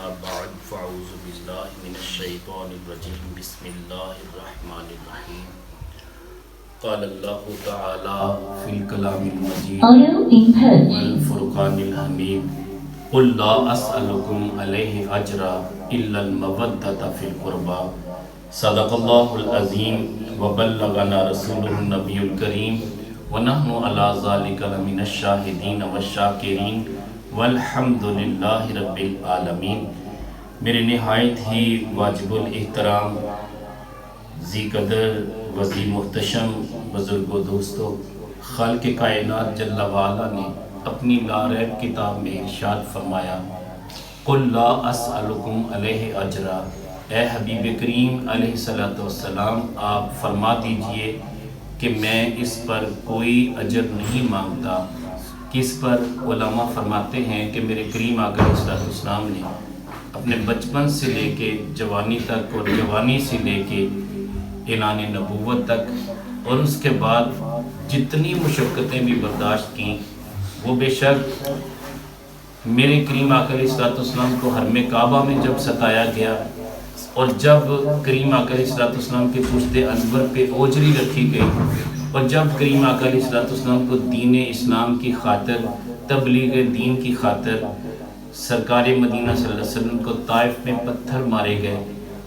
أما بعد فأعوذ بالله من الشيطان الرجيم بسم الله الرحمن الرحيم قال الله تعالى في الكلام المجيد والفرقان الحميد قل لا أسألكم عليه أجرا إلا المودة في القربى صدق الله العظيم وبلغنا رسوله النبي الكريم ونحن على ذلك لمن الشاهدين والشاکرین والحمد للہ رب العالمین۔ میرے نہایت ہی واجب الاحترام ذی قدر وذی محتشم بزرگ و دوستو، خالق کائنات جل وعلا نے اپنی لا ریب کتاب میں ارشاد فرمایا قل لا اسألکم علیہ اجرا، اے حبیب کریم علیہ السلام آپ فرما دیجئے کہ میں اس پر کوئی اجر نہیں مانگتا۔ کس پر؟ علماء فرماتے ہیں کہ میرے کریم آقا علیہ السلام نے اپنے بچپن سے لے کے جوانی تک اور جوانی سے لے کے اعلان نبوت تک اور اس کے بعد جتنی مشقتیں بھی برداشت کیں، وہ بے شک میرے کریم آقا علیہ السلام کو حرم کعبہ میں جب ستایا گیا اور جب کریم آقا علیہ السلام کے پشت انور پہ اوجری رکھی گئی اور جب کریم آقا علیہ السلام کو دین اسلام کی خاطر، تبلیغ دین کی خاطر سرکار مدینہ صلی اللہ علیہ وسلم کو طائف میں پتھر مارے گئے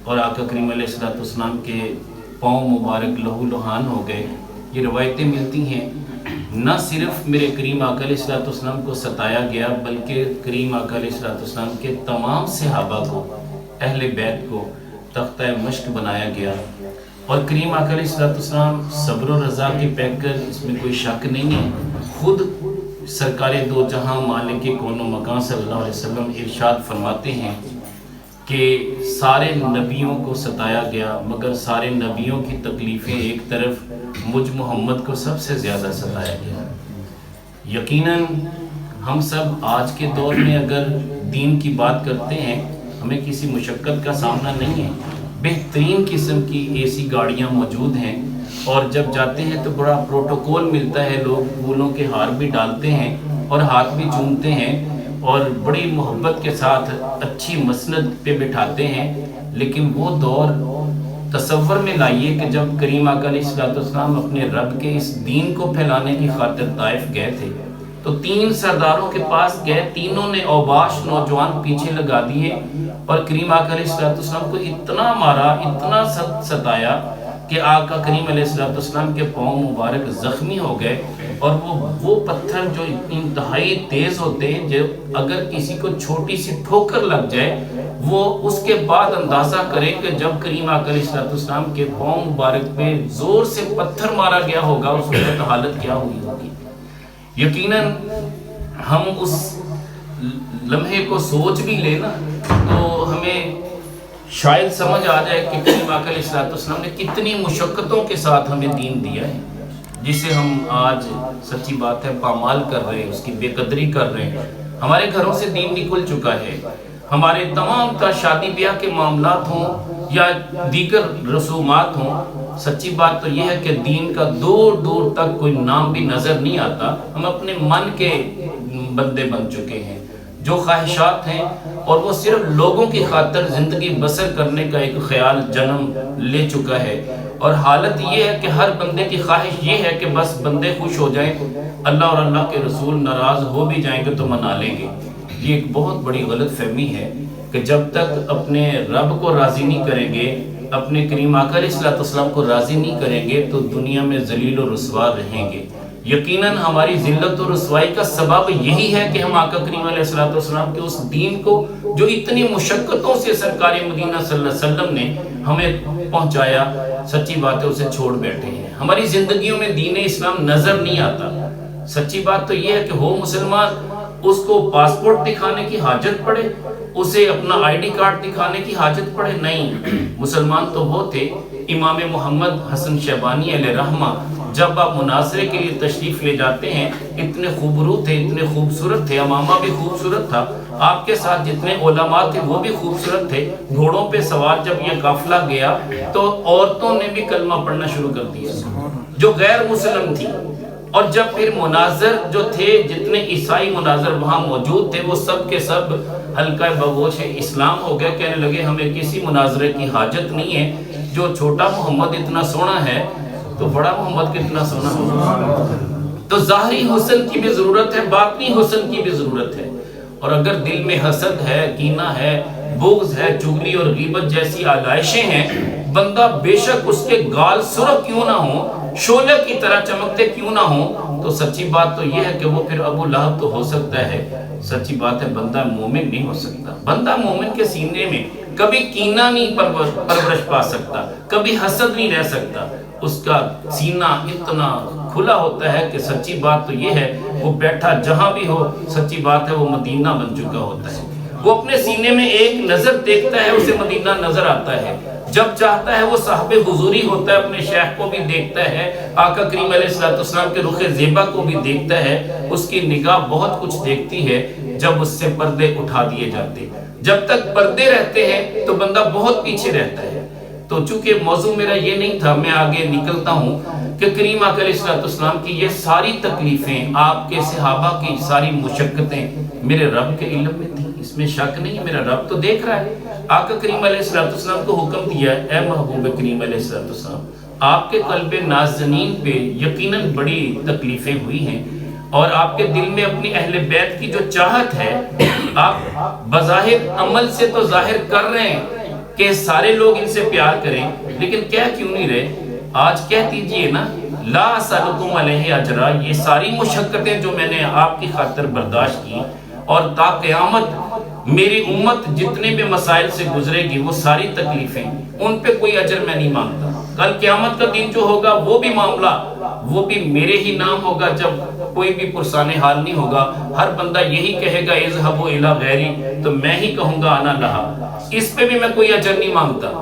اور آقا کریم علیہ السلام کے پاؤں مبارک لہو لہان ہو گئے، یہ روایتیں ملتی ہیں۔ نہ صرف میرے کریم آقا علیہ السلام کو ستایا گیا بلکہ کریم آقا علیہ السلام کے تمام صحابہ کو، اہل بیت کو تختہ مشق بنایا گیا اور کریم آقا علیہ السلام صبر و رضا کے پیکر، اس میں کوئی شک نہیں ہے۔ خود سرکار دو جہاں مالک کون و مکان صلی اللہ علیہ وسلم ارشاد فرماتے ہیں کہ سارے نبیوں کو ستایا گیا مگر سارے نبیوں کی تکلیفیں ایک طرف، مجھ محمد کو سب سے زیادہ ستایا گیا۔ یقیناً ہم سب آج کے دور میں اگر دین کی بات کرتے ہیں، ہمیں کسی مشقت کا سامنا نہیں ہے، بہترین قسم کی اے سی گاڑیاں موجود ہیں اور جب جاتے ہیں تو بڑا پروٹوکول ملتا ہے، لوگ پھولوں کے ہار بھی ڈالتے ہیں اور ہاتھ بھی چومتے ہیں اور بڑی محبت کے ساتھ اچھی مسند پہ بٹھاتے ہیں۔ لیکن وہ دور تصور میں لائیے کہ جب کریم آقا علیہ السلام اپنے رب کے اس دین کو پھیلانے کی خاطر طائف گئے تھے تو 3 سرداروں کے پاس گئے، تینوں نے اوباش نوجوان پیچھے لگا دیے اور کریم آقا علیہ السلام کو اتنا مارا، اتنا ستایا کہ آقا کریم علیہ السلام کے پاؤں مبارک زخمی ہو گئے اور وہ پتھر جو انتہائی تیز ہوتے ہیں، جو اگر کسی کو چھوٹی سی ٹھوکر لگ جائے وہ اس کے بعد اندازہ کرے کہ جب کریم آقا علیہ السلام کے پاؤں مبارک پہ زور سے پتھر مارا گیا ہوگا اس وقت حالت کیا ہوئی ہوگی۔ یقیناً ہم اس لمحے کو سوچ بھی لینا تو ہمیں شاید سمجھ آ جائے کہ کریم آقا علیہ السلام نے کتنی مشقتوں کے ساتھ ہمیں دین دیا ہے، جسے ہم آج سچی بات ہے پامال کر رہے ہیں، اس کی بے قدری کر رہے ہیں۔ ہمارے گھروں سے دین نکل چکا ہے، ہمارے تمام تا شادی بیاہ کے معاملات ہوں یا دیگر رسومات ہوں، سچی بات تو یہ ہے کہ دین کا دور دور تک کوئی نام بھی نظر نہیں آتا۔ ہم اپنے من کے بندے بن چکے ہیں، جو خواہشات ہیں اور وہ صرف لوگوں کی خاطر زندگی بسر کرنے کا ایک خیال جنم لے چکا ہے، اور حالت یہ ہے کہ ہر بندے کی خواہش یہ ہے کہ بس بندے خوش ہو جائیں، اللہ اور اللہ کے رسول ناراض ہو بھی جائیں گے تو منا لیں گے۔ یہ ایک بہت بڑی غلط فہمی ہے کہ جب تک اپنے رب کو راضی نہیں کریں گے، اپنے کریم آقا علیہ السلام کو راضی نہیں کریں گے تو دنیا میں ذلیل و رسوا رہیں گے۔ یقیناً ہماری ذلت و رسوائی کا سبب یہی ہے کہ ہم آقا کریم علیہ السلام کے اس دین کو جو اتنی مشقتوں سے سرکار مدینہ صلی اللہ علیہ وسلم نے ہمیں پہنچایا، سچی بات ہے اسے چھوڑ بیٹھے ہیں۔ ہماری زندگیوں میں دین اسلام نظر نہیں آتا۔ سچی بات تو یہ ہے کہ ہو مسلمان، اس کو پاسپورٹ دکھانے کی حاجت پڑے، اسے اپنا آئی ڈی کارڈ دکھانے کی حاجت پڑے؟ نہیں، مسلمان تو وہ تھے۔ امام محمد حسن شیبانی علیہ رحمہ جب آپ مناظرے کے لیے تشریف لے جاتے ہیں، اتنے خوبرو تھے، اتنے خوبصورت تھے، امامہ بھی خوبصورت تھا، آپ کے ساتھ جتنے علماء تھے وہ بھی خوبصورت تھے۔ گھوڑوں پہ سوار جب یہ قافلہ گیا تو عورتوں نے بھی کلمہ پڑھنا شروع کر دیا، جو غیر مسلم تھی، اور جب پھر مناظر جو تھے، جتنے عیسائی مناظر وہاں موجود تھے، وہ سب کے سب حلقہ بگوش اسلام ہو گئے، کہنے لگے ہمیں کسی مناظرے کی حاجت نہیں ہے، جو چھوٹا محمد اتنا سونا ہے تو بڑا محمد کتنا سونا ہوگا۔ تو ظاہری حسن کی بھی ضرورت ہے، باطنی حسن کی بھی ضرورت ہے، اور اگر دل میں حسد ہے، کینہ ہے، بغض ہے، چغلی اور غیبت جیسی آلائشیں ہیں، بندہ بے شک اس کے گال سرخ کیوں نہ ہوں، شعلے کی طرح چمکتے کیوں نہ ہوں، تو سچی بات تو یہ ہے کہ وہ پھر ابو لہب تو ہو سکتا ہے، سچی بات ہے بندہ مومن نہیں ہو سکتا۔ بندہ مومن کے سینے میں کبھی کینہ نہیں پرورش پا سکتا، کبھی حسد نہیں رہ سکتا، اس کا سینہ اتنا کھلا ہوتا ہے کہ سچی بات تو یہ ہے وہ بیٹھا جہاں بھی ہو، سچی بات ہے وہ مدینہ بن چکا ہوتا ہے۔ وہ اپنے سینے میں ایک نظر دیکھتا ہے، اسے مدینہ نظر آتا ہے، جب چاہتا ہے وہ صاحب حضوری ہوتا ہے، اپنے شیخ کو بھی دیکھتا ہے، آقا کریم علیہ السلام کے رخ زیبا کو بھی دیکھتا ہے، اس کی نگاہ بہت کچھ دیکھتی ہے جب اس سے پردے اٹھا دیے جاتے۔ جب تک پردے رہتے ہیں تو بندہ بہت پیچھے رہتا ہے۔ تو چونکہ موضوع میرا یہ نہیں تھا، میں آگے نکلتا ہوں کہ کریم آقا علیہ السلام کی یہ ساری تکلیفیں، آپ کے صحابہ کی ساری مشقتیں میرے رب کے علم میں تھیں، اس میں شک نہیں، میرا رب تو دیکھ رہا ہے۔ آقا کریم علیہ السلام کو حکم دیا، اے محبوب کریم علیہ السلام، آپ کے قلب نازنین پہ یقیناً بڑی تکلیفیں ہوئی ہیں، اور آپ کے دل میں اپنی اہل بیت کی جو چاہت ہے، آپ بظاہر عمل سے تو ظاہر کر رہے ہیں کہ سارے لوگ ان سے پیار کریں، لیکن کہہ کیوں نہیں رہے؟ آج کہہ دیجئے نا، لا اسألکم علیہ اجرا، یہ ساری مشقتیں جو میں نے آپ کی خاطر برداشت کی، اور تا قیامت میری امت جتنے بھی مسائل سے گزرے گی، وہ ساری تکلیفیں، ان پہ کوئی اجر میں نہیں مانگتا۔ کل قیامت کا دن جو ہوگا وہ بھی معاملہ، وہ بھی میرے ہی نام ہوگا، جب کوئی بھی پرسان حال نہیں ہوگا، ہر بندہ یہی کہے گا اذهبوا الی غیری، تو میں ہی کہوں گا انا لہا، اس پہ بھی میں کوئی اجر نہیں مانگتا۔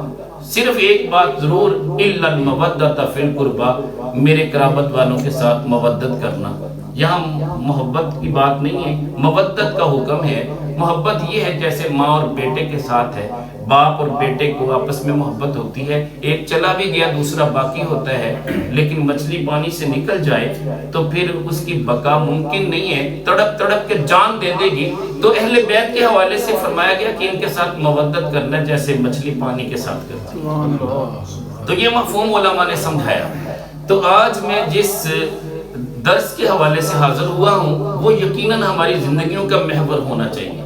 صرف ایک بات ضرور، الا المودۃ فی القربى، میرے قرابت والوں کے ساتھ مودت کرنا۔ یہاں محبت کی بات نہیں ہے، مودت کا حکم ہے۔ محبت یہ ہے جیسے ماں اور بیٹے کے ساتھ ہے، باپ اور بیٹے کو آپس میں محبت ہوتی ہے، ایک چلا بھی گیا دوسرا باقی ہوتا ہے، لیکن مچھلی پانی سے نکل جائے تو پھر اس کی بقا ممکن نہیں ہے، تڑپ تڑپ کے جان دے دے گی۔ تو اہل بیت کے حوالے سے فرمایا گیا کہ ان کے ساتھ مودت کرنا جیسے مچھلی پانی کے ساتھ کرتی ہے۔ تو یہ مفہوم علماء نے سمجھایا۔ تو آج میں جس درس کے حوالے سے حاضر ہوا ہوں، وہ یقیناً ہماری زندگیوں کا محور ہونا چاہیے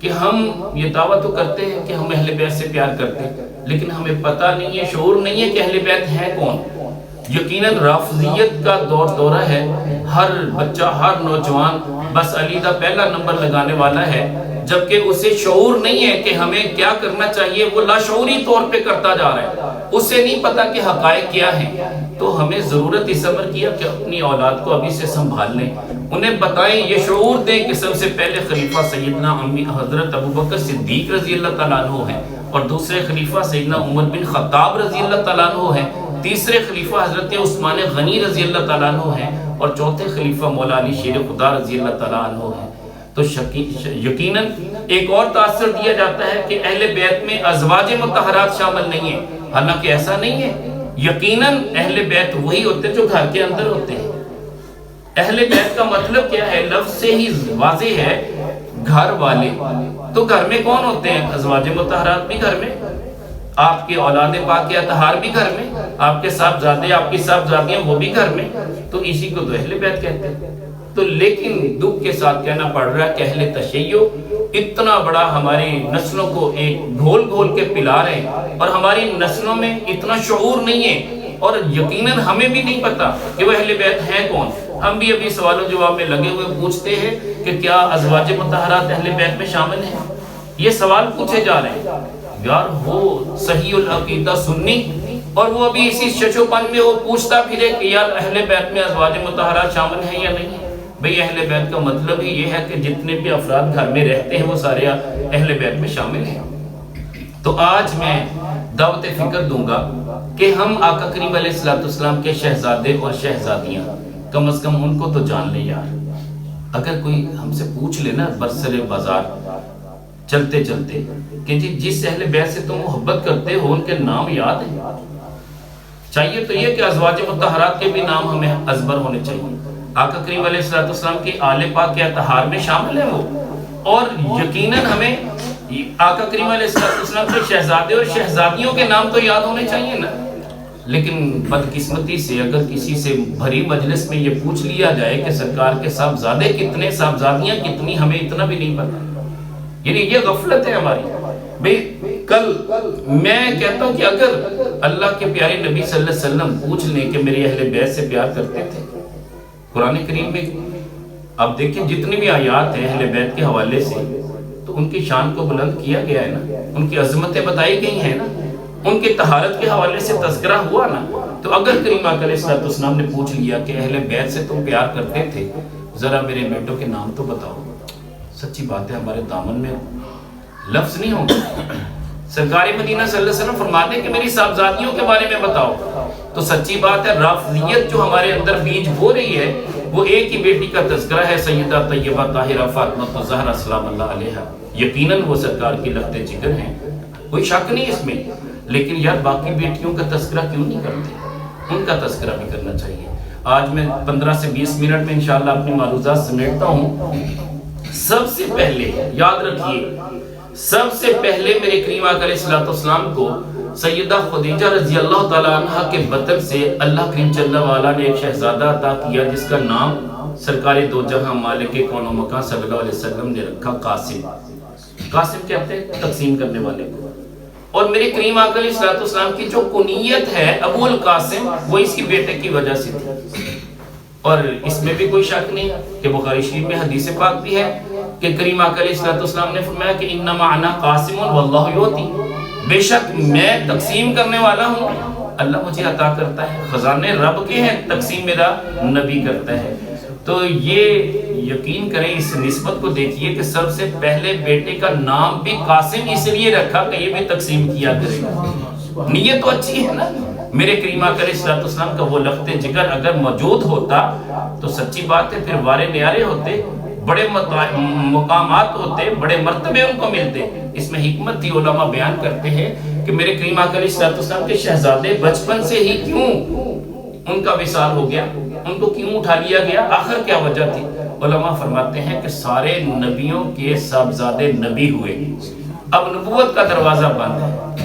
کہ ہم یہ دعویٰ تو کرتے ہیں کہ ہم اہل بیت سے پیار کرتے ہیں، لیکن ہمیں پتہ نہیں ہے، شعور نہیں ہے کہ اہل بیت ہے کون۔ یقیناً رافضیت کا دور دورہ ہے، ہر بچہ، ہر نوجوان بس علی دا پہلا نمبر لگانے والا ہے، جبکہ اسے شعور نہیں ہے کہ ہمیں کیا کرنا چاہیے، وہ لاشعوری طور پہ کرتا جا رہا ہے، اسے نہیں پتا کہ حقائق کیا ہیں۔ تو ہمیں ضرورت اس امر کیا کہ اپنی اولاد کو ابھی سے سنبھال لیں، انہیں بتائیں، یہ شعور دیں کہ سب سے پہلے خلیفہ سیدنا حضرت ابوبکر صدیق رضی اللہ تعالیٰ عنہ ہیں، اور دوسرے خلیفہ سیدنا عمر بن خطاب رضی اللہ تعالیٰ عنہ ہیں، تیسرے خلیفہ حضرت عثمان غنی رضی اللہ تعالیٰ عنہ ہیں، اور چوتھے خلیفہ مولا علی شیر خدا رضی اللہ تعالیٰ عنہ ہیں۔ تو یقیناً ایک اور تاثر دیا جاتا ہے کہ اہل بیت میں ازواج مطہرات شامل نہیں ہیں، حالانکہ ایسا نہیں ہے۔ یقیناً اہل بیت وہی ہوتے جو گھر کے اندر ہوتے ہیں۔ اہل بیت کا مطلب کیا ہے؟ لفظ سے ہی واضح ہے، گھر والے۔ تو گھر میں کون ہوتے ہیں؟ ازواج مطہرات بھی گھر میں، آپ کے اولاد پاک اطہار بھی گھر میں، آپ کے صاحبزادے، آپ کی صاحبزادیاں وہ بھی گھر میں، تو اسی کو تو اہل بیت کہتے ہیں۔ تو لیکن دکھ کے ساتھ کہنا پڑ رہا ہے کہ اہل تشیع اتنا بڑا ہماری نسلوں کو ایک گھول گھول کے پلا رہے ہیں، اور ہماری نسلوں میں اتنا شعور نہیں ہے، اور یقیناً ہمیں بھی نہیں پتا کہ وہ اہل بیت ہیں کون۔ ہم بھی ابھی سوال و جواب میں لگے ہوئے پوچھتے ہیں کہ کیا ازواج مطہرات اہل بیت میں شامل ہیں؟ یہ سوال پوچھے جا رہے ہیں۔ یار وہ صحیح العقیدہ سنی، اور وہ ابھی اسی ششو پن میں وہ پوچھتا پھرے کہ یار اہل بیت میں ازواج مطہرات شامل ہیں یا نہیں ہے۔ بھئی اہل بیت کا مطلب ہی یہ ہے کہ جتنے بھی افراد گھر میں رہتے ہیں وہ سارے اہل بیت میں شامل ہیں۔ تو آج میں دعوت فکر دوں گا کہ ہم آقا کریم علیہ السلام کے شہزادے اور شہزادیاں کم از کم ان کو تو جان لیں یار۔ اگر کوئی ہم سے پوچھ لے نا برسر بازار چلتے چلتے کہ جی جس اہل بیت سے تم محبت کرتے ہو ان کے نام یاد ہیں؟ چاہیے تو یہ کہ ازواج مطہرات کے بھی نام ہمیں ازبر ہونے چاہیے۔ آقا کریم علیہ السلام کے آل پاک کے اطہار میں شامل ہے وہ، اور یقیناً ہمیں آقا کریم علیہ السلام کے شہزادے اور شہزادیوں کے نام تو یاد ہونے چاہیے نا۔ لیکن بدقسمتی سے اگر کسی سے بھری مجلس میں یہ پوچھ لیا جائے کہ سرکار کے صاحبزادے کتنے، صاحبزادیاں کتنی، ہمیں اتنا بھی نہیں پتا۔ یعنی یہ غفلت ہے ہماری بھئی۔ کل میں کہتا ہوں کہ اگر اللہ کے پیارے نبی صلی اللہ علیہ وسلم پوچھ لیں کہ میرے اہل بیت سے پیار کرتے تھے، قرآن کریم میں اب دیکھیں جتنی بھی آیات ہیں اہل بیت کے حوالے سے، تو ان کی شان کو بلند کیا گیا ہے نا، ان کی عظمتیں بتائی گئی ہیں نا، ان کی طہارت کے حوالے سے تذکرہ ہوا نا۔ تو اگر کریم آقا علیہ السلام نے پوچھ لیا کہ اہل بیت سے تم پیار کرتے تھے، ذرا میرے بیٹوں کے نام تو بتاؤ، سچی بات ہے ہمارے دامن میں لفظ نہیں ہوں گے۔ سرکار مدینہ صلی اللہ علیہ وسلم فرماتے ہیں کہ میری صاحبزادیوں کے بارے میں بتاؤ، تو سچی بات ہے رافضیت جو ہمارے اندر بیج بو رہی ہے، وہ ایک ہی بیٹی کا تذکرہ ہے، سیدہ طیبہ طاہرہ فاطمہ الزہرا سلام اللہ علیہا۔ یقیناً وہ سرکار کی لخت جگر ہیں، کوئی شک نہیں اس میں، لیکن یار باقی بیٹیوں کا تذکرہ کیوں نہیں کرتے؟ ان کا تذکرہ بھی کرنا چاہیے۔ آج میں 15 سے 20 منٹ میں انشاءاللہ اپنی معروضات سمیٹتا ہوں۔ سب سے پہلے یاد رکھیے، سب سے پہلے میرے کریم آقا علیہ السلام کو سیدہ خدیجہ رضی اللہ تعالیٰ عنہ کے بطن سے اللہ کریم جل وعلا نے ایک شہزادہ عطا کیا جس کا نام سرکار دو جہاں مالک کون و مکان صلی اللہ علیہ وسلم نے رکھا قاسم۔ قاسم کہتے ہیں تقسیم کرنے والے کو، اور میرے کریم آقا علیہ السلام کی جو کنیت ہے ابو القاسم، وہ اس کی بیٹے کی وجہ سے تھی، اور اس میں بھی کوئی شک نہیں کہ بخاری شریف میں حدیث پاک بھی ہے کہ کریم آقا علیہ السلام نے فرمایا کہ انما انا قاسم واللہ یعطی، بے شک میں تقسیم کرنے والا ہوں، اللہ مجھے عطا کرتا ہے، خزانے رب کے ہیں، تقسیم میرا نبی کرتا ہے۔ تو یہ یقین کریں، اس نسبت کو دیکھیے کہ سب سے پہلے بیٹے کا نام بھی قاسم اس لیے رکھا کہ یہ بھی تقسیم کیا کرے گا۔ نیت تو اچھی ہے نا۔ میرے کریم آقا علیہ السلام کا وہ لخت جگر اگر موجود ہوتا تو سچی بات ہے پھر وارے نیارے ہوتے، بڑے مقامات ہوتے، بڑے مرتبے ان کو ملتے۔ اس میں حکمت تھی، علماء بیان کرتے ہیں کہ میرے کریم آقا علیہ السلام کے شہزادے بچپن سے ہی کیوں ان کا وصال ہو گیا، ان کو کیوں اٹھا لیا گیا، آخر کیا وجہ تھی؟ علماء فرماتے ہیں کہ سارے نبیوں کے صاحبزادے نبی ہوئے، اب نبوت کا دروازہ بند ہے،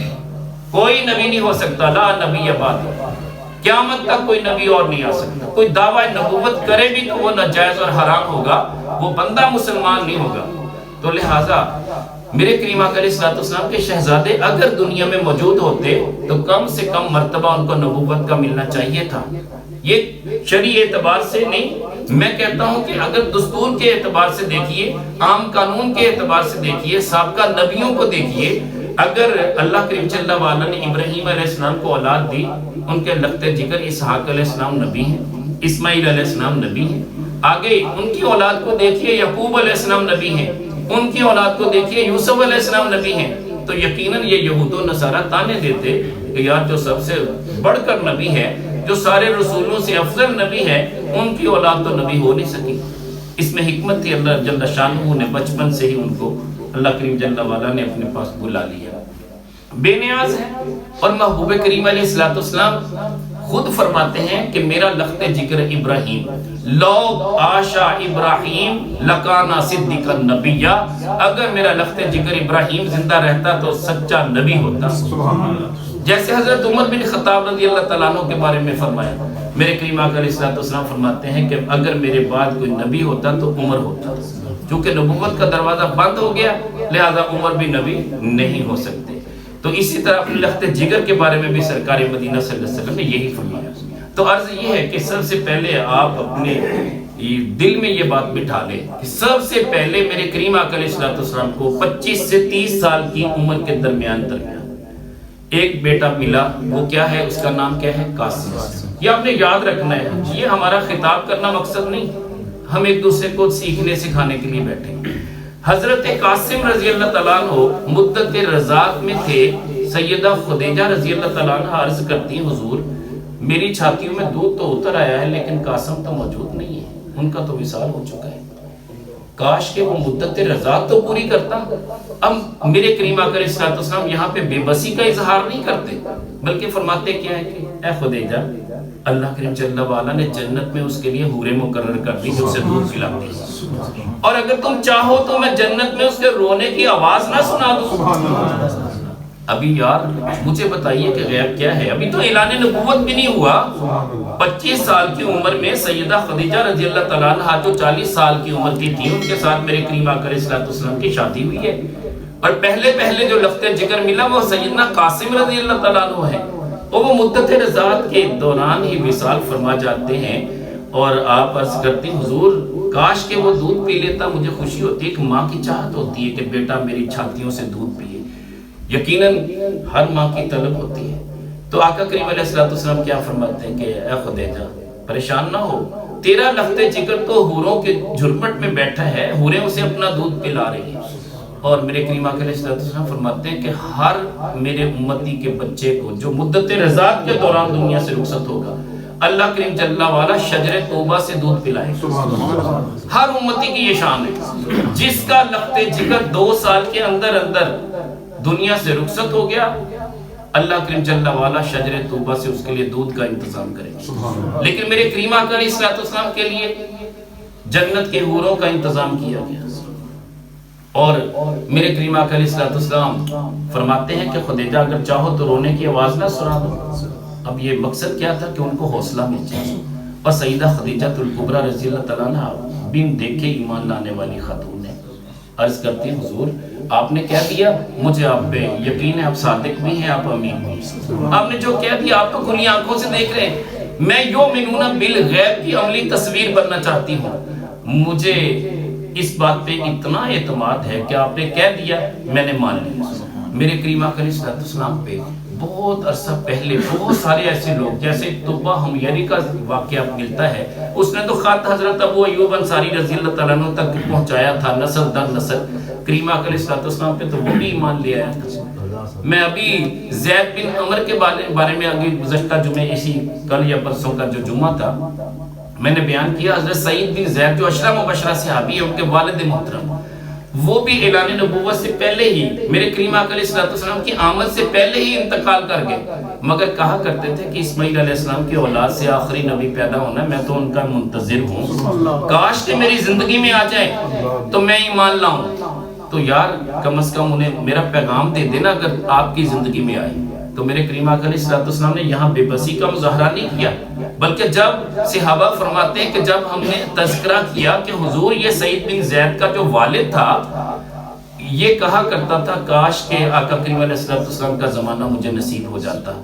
کوئی نبی نہیں ہو سکتا، لا نبی بعد، قیامت تک کوئی نبی اور نہیں آ سکتا۔ کوئی دعویٰ نبوت کرے بھی تو وہ ناجائز اور حرام ہوگا، وہ بندہ مسلمان نہیں ہوگا۔ تو لہٰذا میرے کریم آقا علیہ السلام کے شہزادے اگر دنیا میں موجود ہوتے تو کم سے کم مرتبہ ان کو نبوت کا ملنا چاہیے تھا۔ یہ شرعی اعتبار سے نہیں، میں کہتا ہوں کہ اگر دستور کے اعتبار سے دیکھیے، عام قانون کے اعتبار سے دیکھیے، سابقہ نبیوں کو دیکھیے، اگر اللہ کریم جل وعلا نے ابراہیم علیہ السلام کو اولاد دی، ان کے لخت جگر اسحاق علیہ السلام نبی ہیں، اسماعیل علیہ السلام نبی ہیں، آگے ان کی اولاد کو دیکھیے یعقوب علیہ السلام نبی ہیں، ان کی اولاد کو دیکھیے یوسف علیہ السلام نبی ہیں۔ تو یقیناً یہ یہود و نصارہ تانے دیتے کہ یار جو سب سے بڑھ کر نبی ہے، جو سارے رسولوں سے افضل نبی ہے، ان کی اولاد تو نبی ہو نہیں سکی۔ اس میں حکمت تھی، اللہ جل شانہ نے بچپن سے ہی ان کو اللہ کریم جل وعلا نے اپنے پاس بلا لیا۔ بے نیاز ہے، اور محبوب کریم علیہ السلام خود فرماتے ہیں کہ میرا لخت جگر ابراہیم، لو آشا ابراہیم لکانا صدیقا نبیہ، اگر میرا لخت جگر ابراہیم زندہ رہتا تو سچا نبی ہوتا۔ جیسے حضرت عمر بن خطاب رضی اللہ تعالیٰ عنہ کے بارے میں فرمایا، میرے کریم آقا علیہ السلام فرماتے ہیں کہ اگر میرے بعد کوئی نبی ہوتا تو عمر ہوتا، چونکہ نبوت کا دروازہ بند ہو گیا لہذا عمر بھی نبی نہیں ہو سکتے۔ تو اسی طرح اپنے لخت جگر کے بارے میں بھی سرکار مدینہ صلی اللہ علیہ وسلم نے یہی فرمایا۔ تو عرض یہ ہے کہ سب سے پہلے آپ اپنے دل میں یہ بات بٹھا لیں کہ سب سے پہلے میرے کریم آقا علیہ السلام کو 25 سے 30 سال کی عمر کے درمیان ایک بیٹا ملا، وہ کیا ہے، اس کا نام کیا ہے، قاسم۔ یہ آپ نے یاد رکھنا ہے، یہ ہمارا خطاب کرنا مقصد نہیں، ہم ایک دوسرے کو سیکھنے سکھانے کے لیے بیٹھے۔ حضرت قاسم رضی اللہ تعالیٰ عنہ مدت رضاعت میں تھے۔ سیدہ خدیجہ رضی اللہ تعالیٰ عنہ عرض کرتی ہیں، حضور میری چھاتیوں میں دودھ تو اتر آیا ہے لیکن قاسم تو موجود نہیں ہے، ان کا تو وصال ہو چکا ہے، کاش کہ وہ مدت رضاعت تو پوری کرتا۔ اب میرے کریم آقا علیہ السلام یہاں پہ بے بسی کا اظہار نہیں کرتے، بلکہ فرماتے کیا ہے کہ اے خدیجہ اللہ کریم جل وعلا نے جنت میں اس کے لیے حوریں مقرر کر دی جو اسے دودھ پلاتی ہیں، اور اگر تم چاہو تو میں جنت میں اس کے رونے کی آواز نہ سنا دوں۔ ابھی یار مجھے بتائیے کہ غیب کیا ہے؟ ابھی تو اعلان نبوت بھی نہیں ہوا۔ 25 سال کی عمر میں سیدہ خدیجہ رضی اللہ تعالیٰ عنہا جو 40 سال کی عمر کی تھی، ان کے ساتھ میرے کریم آقا علیہ الصلوۃ والسلام کی شادی ہوئی ہے، اور پہلے جو لفظ ذکر ملا وہ سیدنا قاسم رضی اللہ تعالیٰ عنہ ہے، اور وہ مدت رضاعت کے دوران ہی وصال فرما جاتے ہیں۔ اور آپ عرض کرتی حضور کاش کہ وہ دودھ پی لیتا، مجھے خوشی ہوتی ہے کہ ماں کی چاہت ہوتی ہے کہ بیٹا میری چھاتیوں سے دودھ پیے، یقیناً ہر ماں کی طلب ہوتی ہے۔ تو آقا کریم علیہ الصلوۃ والسلام کیا فرماتے ہیں کہ اے خدیجہ پریشان نہ ہو، تیرا لخت جگر تو حوروں کے جھرمٹ میں بیٹھا ہے، حوریں اسے اپنا دودھ پلا رہی ہیں۔ اور میرے کریم آقا علیہ الصلوۃ والسلام فرماتے ہیں کہ ہر میرے امتی کے بچے کو جو مدت رضاعت کے دوران دنیا سے رخصت ہوگا، اللہ کریم جل وعلا شجر توبہ سے دودھ پلائے۔ ہر امتی کی یہ شان ہے، جس کا لخت جگر 2 سال کے اندر دنیا سے رخصت ہو گیا، اللہ کریم جل وعلا شجر توبہ سے اس کے لیے دودھ کا انتظام کرے گا۔ لیکن میرے کریم آقا علیہ الصلوۃ والسلام کے لیے جنت کے حوروں کا انتظام کیا گیا۔ اور میرے کریم آقا علیہ الصلوۃ والسلام فرماتے ہیں کہ خدیجہ اگر چاہو تو رونے کی آواز نہ سنا دو۔ اب یہ مقصد کیا تھا کہ ان کو حوصلہ مل جائے۔ اور سیدہ خدیجہ الکبریٰ رضی اللہ تعالیٰ عنہا بن دیکھے ایمان لانے والی خاتون ہے، عرض کرتی ہیں حضور آپ نے کہہ دیا، مجھے آپ پہ یقین ہے، آپ صادق بھی ہیں، آپ امین بھی ہیں، آپ نے جو کہہ دیا آپ تو کھلی آنکھوں سے دیکھ رہے ہیں، میں یؤمنون بالغیب کی عملی تصویر بننا چاہتی ہوں، مجھے اس بات پہ اتنا اعتماد ہے کہ آپ نے کہہ دیا میں نے مان لیا۔ میرے کریم آقا علیہ السلام پہ بہت عرصہ پہلے بہت سارے ایسے لوگ، جیسے طبہ حمیری کا واقعہ ملتا ہے، اس نے تو خط حضرت ابو ایوب انصاری رضی اللہ تعالیٰ عنہ تک پہنچایا تھا، نسل در نسل۔ کریم آقا علیہ السلام پہ تو وہ بھی ایمان لے آیا تھا۔ میں ابھی زید بن عمر کے بارے میں آگے گزشتہ جمعے، اسی کل یا پرسوں کا جو جمعہ تھا، میں نے بیان کیا، حضرت سعید بن زید جو عشرہ مبشرہ صحابی ہے، ان کے والد محترم، وہ بھی اعلان نبوت سے پہلے ہی میرے کریم آقا علیہ السلام کی آمد سے پہلے ہی انتقال کر گئے، مگر کہا کرتے تھے کہ اسماعیل علیہ السلام کی اولاد سے آخری نبی پیدا ہونا ہے، میں تو ان کا منتظر ہوں، کاش کہ میری زندگی میں آ جائے تو میں ایمان لاؤں۔ تو یار کم از کم انہیں میرا پیغام دے دینا اگر آپ کی زندگی میں آئے۔ تو میرے کریم آقا علیہ السلام نے یہاں بے بسی کا مظاہرہ نہیں کیا، بلکہ جب صحابہ فرماتے ہیں کہ جب ہم نے تذکرہ کیا کہ حضور یہ سعید بن زید کا جو والد تھا، یہ کہا کرتا تھا کاش کہ آقا کریم علیہ السلام کا زمانہ مجھے نصیب ہو جاتا،